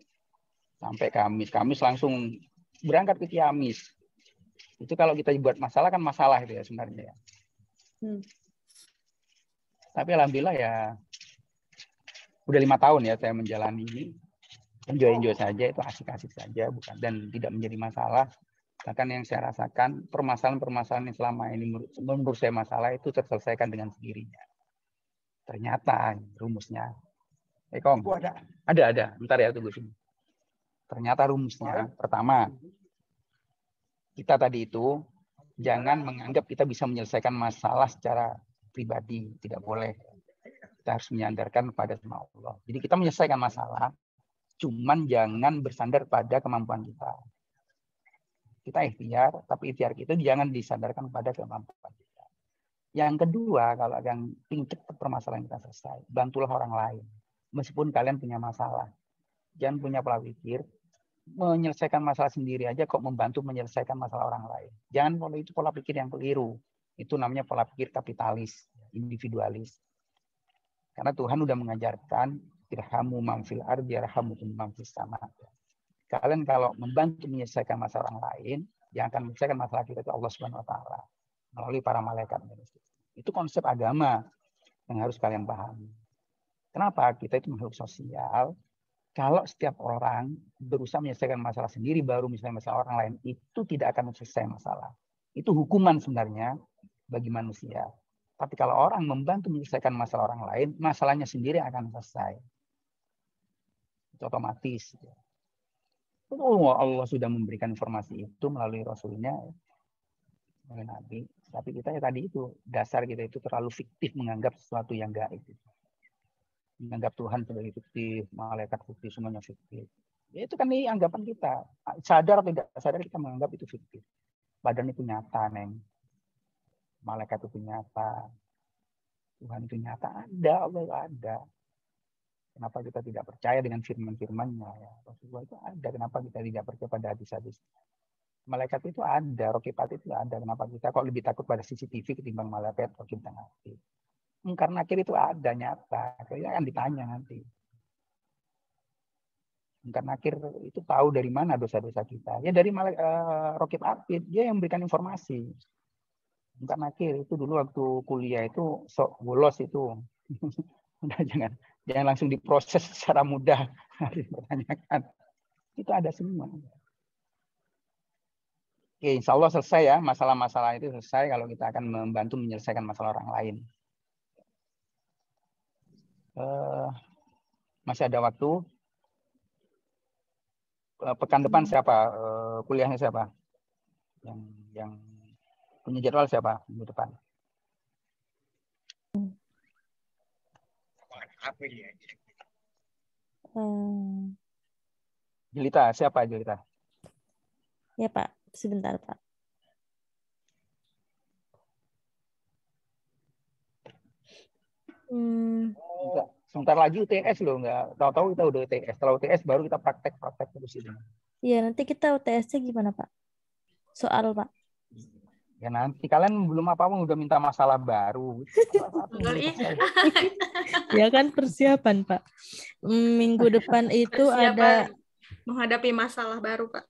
D: Sampai Kamis. Kamis langsung berangkat ke Ciamis. Itu kalau kita buat masalah kan masalah itu ya sebenarnya. Tapi alhamdulillah ya udah 5 tahun ya saya menjalani ini. Enjoy saja, itu asik-asik saja, bukan, dan tidak menjadi masalah. Bahkan yang saya rasakan permasalahan-permasalahan yang selama ini menurut saya masalah itu terselesaikan dengan sendirinya. Ternyata rumusnya, Kong, ada, bentar ya, tunggu sini. Ternyata rumusnya, pertama, kita tadi itu jangan menganggap kita bisa menyelesaikan masalah secara pribadi, tidak boleh. Kita harus menyandarkan pada sama Allah. Jadi kita menyelesaikan masalah, cuman jangan bersandar pada kemampuan kita. Kita ikhtiar, tapi ikhtiar kita jangan disandarkan pada kemampuan kita. Yang kedua, kalau yang ingin cepat permasalahan kita selesai, bantulah orang lain. Meskipun kalian punya masalah. Jangan punya pola pikir, menyelesaikan masalah sendiri aja kok membantu menyelesaikan masalah orang lain. Jangan pola pikir yang keliru. Itu namanya pola pikir kapitalis, individualis. Karena Tuhan sudah mengajarkan, irhamu man fil ardi yarhamukum man fis sama. Kalian kalau membantu menyelesaikan masalah orang lain, yang akan menyelesaikan masalah kita itu Allah Subhanahu wa taala melalui para malaikat. Itu konsep agama yang harus kalian pahami. Kenapa? Kita itu makhluk sosial. Kalau setiap orang berusaha menyelesaikan masalah sendiri baru misalnya masalah orang lain, itu tidak akan selesai masalah. Itu hukuman sebenarnya bagi manusia. Tapi kalau orang membantu menyelesaikan masalah orang lain, masalahnya sendiri akan selesai. Itu otomatis. Allah sudah memberikan informasi itu melalui Rasulnya, melalui Nabi. Tapi kita ya tadi itu, dasar kita itu terlalu fiktif menganggap sesuatu yang gaib. Menganggap Tuhan sebagai fiktif, malaikat fiktif, semuanya fiktif. Ya, itu kan ini anggapan kita. Sadar atau tidak sadar kita menganggap itu fiktif. Badan itu nyata, Neng. Malaikat itu nyata. Tuhan itu nyata. Ada, Allah ada. Kenapa kita tidak percaya dengan firman-firmannya? Ya, Rasulullah itu ada. Kenapa kita tidak percaya pada hadis-hadis? Malaikat itu ada, rokipat itu ada. Kenapa kita kok lebih takut pada CCTV ketimbang malaikat rokib dan aktif? Karena akhir itu ada, nyata. Kayaknya akan ditanya nanti. Karena akhir itu tahu dari mana dosa-dosa kita. Ya dari rokib aktif, dia yang memberikan informasi. Bukan akhir itu dulu waktu kuliah itu sok bolos itu. Udah jangan langsung diproses secara mudah. Dipertanyakan. Itu ada semua. Oke, insya Allah selesai ya. Masalah-masalah itu selesai kalau kita akan membantu menyelesaikan masalah orang lain. Masih ada waktu. Pekan depan siapa? Kuliahnya siapa? Yang punya jadwal siapa minggu depan? Jelita, siapa Jelita?
F: Ya Pak, sebentar Pak.
D: Sebentar lagi UTS loh, nggak tahu-tahu kita udah UTS. Setelah UTS baru kita praktek terus ini.
F: Iya, nanti kita UTS-nya gimana Pak? Soal Pak.
D: Ya nanti kalian belum apa-apa udah minta masalah baru.
F: Ya kan persiapan Pak. Minggu depan itu ada
G: menghadapi masalah baru Pak.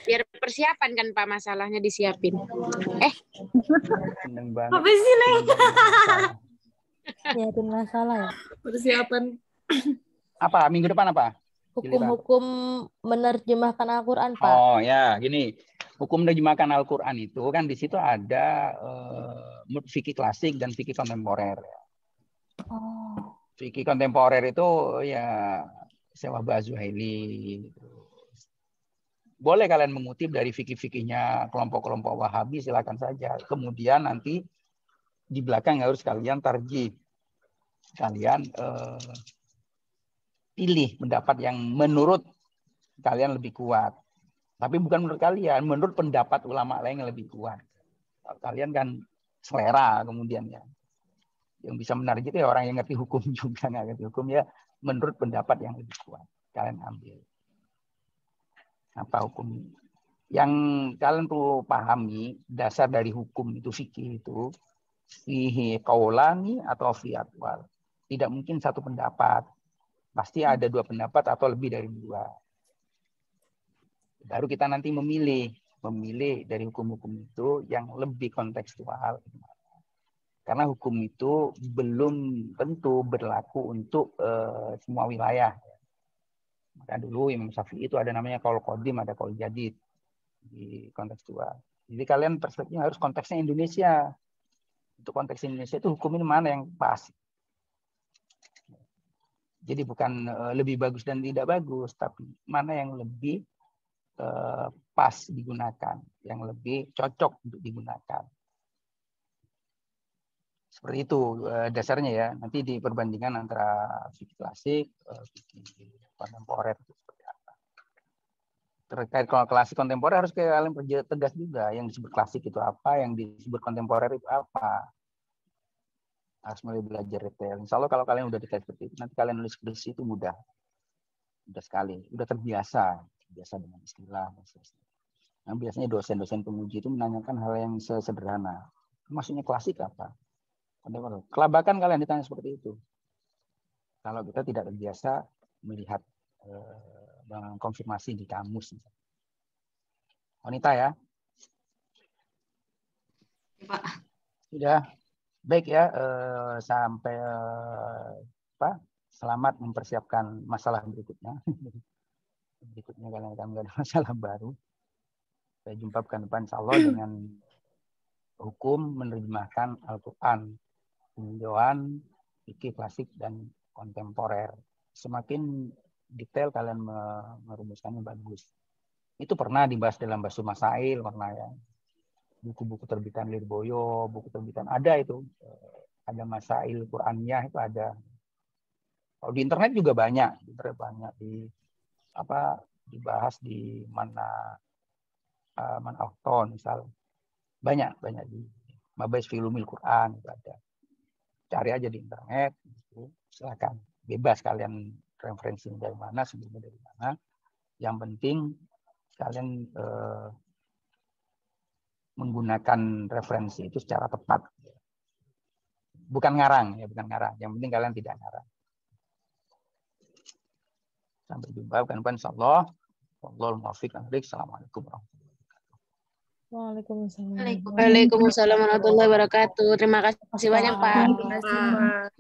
J: Biar persiapan kan Pak, masalahnya disiapin.
G: Apa sih Neng?
F: Nyiapin masalah ya.
G: Persiapan.
D: Apa minggu depan apa?
F: Hukum-hukum menerjemahkan Al-Quran Pak.
D: Oh ya, gini. Hukum menerjemahkan Al-Quran itu kan di situ ada fikih klasik dan fikih kontemporer. Fikih kontemporer itu ya Syekh Az-Zuhaili. Boleh kalian mengutip dari fikih-fikihnya kelompok-kelompok Wahabi, silakan saja. Kemudian nanti di belakang harus kalian tarjih. Kalian pilih pendapat yang menurut kalian lebih kuat. Tapi bukan menurut kalian, menurut pendapat ulama lain yang lebih kuat. Kalian kan selera kemudian ya. Yang bisa menarjih ya orang yang ngerti hukum juga, nggak ngerti hukum ya menurut pendapat yang lebih kuat. Kalian ambil. Apa hukum? Yang kalian perlu pahami, dasar dari hukum itu fikih itu fihi qaulani atau fi aqwal. Tidak mungkin satu pendapat. Pasti ada dua pendapat atau lebih dari dua. Baru kita nanti memilih dari hukum-hukum itu yang lebih kontekstual. Karena hukum itu belum tentu berlaku untuk semua wilayah. Maka dulu Imam Syafi'i itu ada namanya qaul qadim, ada qaul jadid di kontekstual. Jadi kalian perspektifnya harus konteksnya Indonesia. Untuk konteks Indonesia itu hukum ini mana yang pas. Jadi bukan lebih bagus dan tidak bagus, tapi mana yang lebih pas digunakan, yang lebih cocok untuk digunakan. Seperti itu dasarnya ya. Nanti di perbandingan antara fikih klasik, fikih kontemporer itu seperti apa. Terkait kalau klasik kontemporer harus kalian tegas juga. Yang disebut klasik itu apa, yang disebut kontemporer itu apa. Harus mulai belajar detail. Insya Allah kalau kalian udah detail seperti itu, nanti kalian nulis skripsi itu mudah. Mudah sekali. Udah terbiasa dengan istilah. Nah, biasanya dosen-dosen penguji itu menanyakan hal yang sederhana. Maksudnya klasik apa? Kelabakan kalian ditanya seperti itu. Kalau kita tidak terbiasa melihat konfirmasi di kamus. Wanita ya?
H: Pak.
D: Sudah. Baik ya, sampai selamat mempersiapkan masalah berikutnya. Berikutnya kalian akan ada masalah baru. Saya jumpa pekan depan insya Allah dengan hukum menerjemahkan Al-Quran, peninjauan fikih klasik dan kontemporer. Semakin detail kalian merumuskannya bagus. Itu pernah dibahas dalam Basul Masail, pernah ya. Buku-buku terbitan Lirboyo, buku terbitan ada itu. Ada Masail Qur'aniyah itu ada. Kalau di internet juga banyak, dibahas di mana Auton misal. Banyak di Mabais Filumil Quran itu ada. Cari aja di internet, silakan. Bebas kalian referensi dari mana, sumbernya dari mana. Yang penting kalian menggunakan referensi itu secara tepat. Bukan ngarang. Yang penting kalian tidak ngarang. Sampai jumpa kan insyaallah. Wallahul muwaffiq. Assalamualaikum warahmatullahi wabarakatuh.
F: Waalaikumsalam.
J: Waalaikumsalam warahmatullahi wabarakatuh. Terima kasih banyak Pak.
G: Terima kasih, Pak.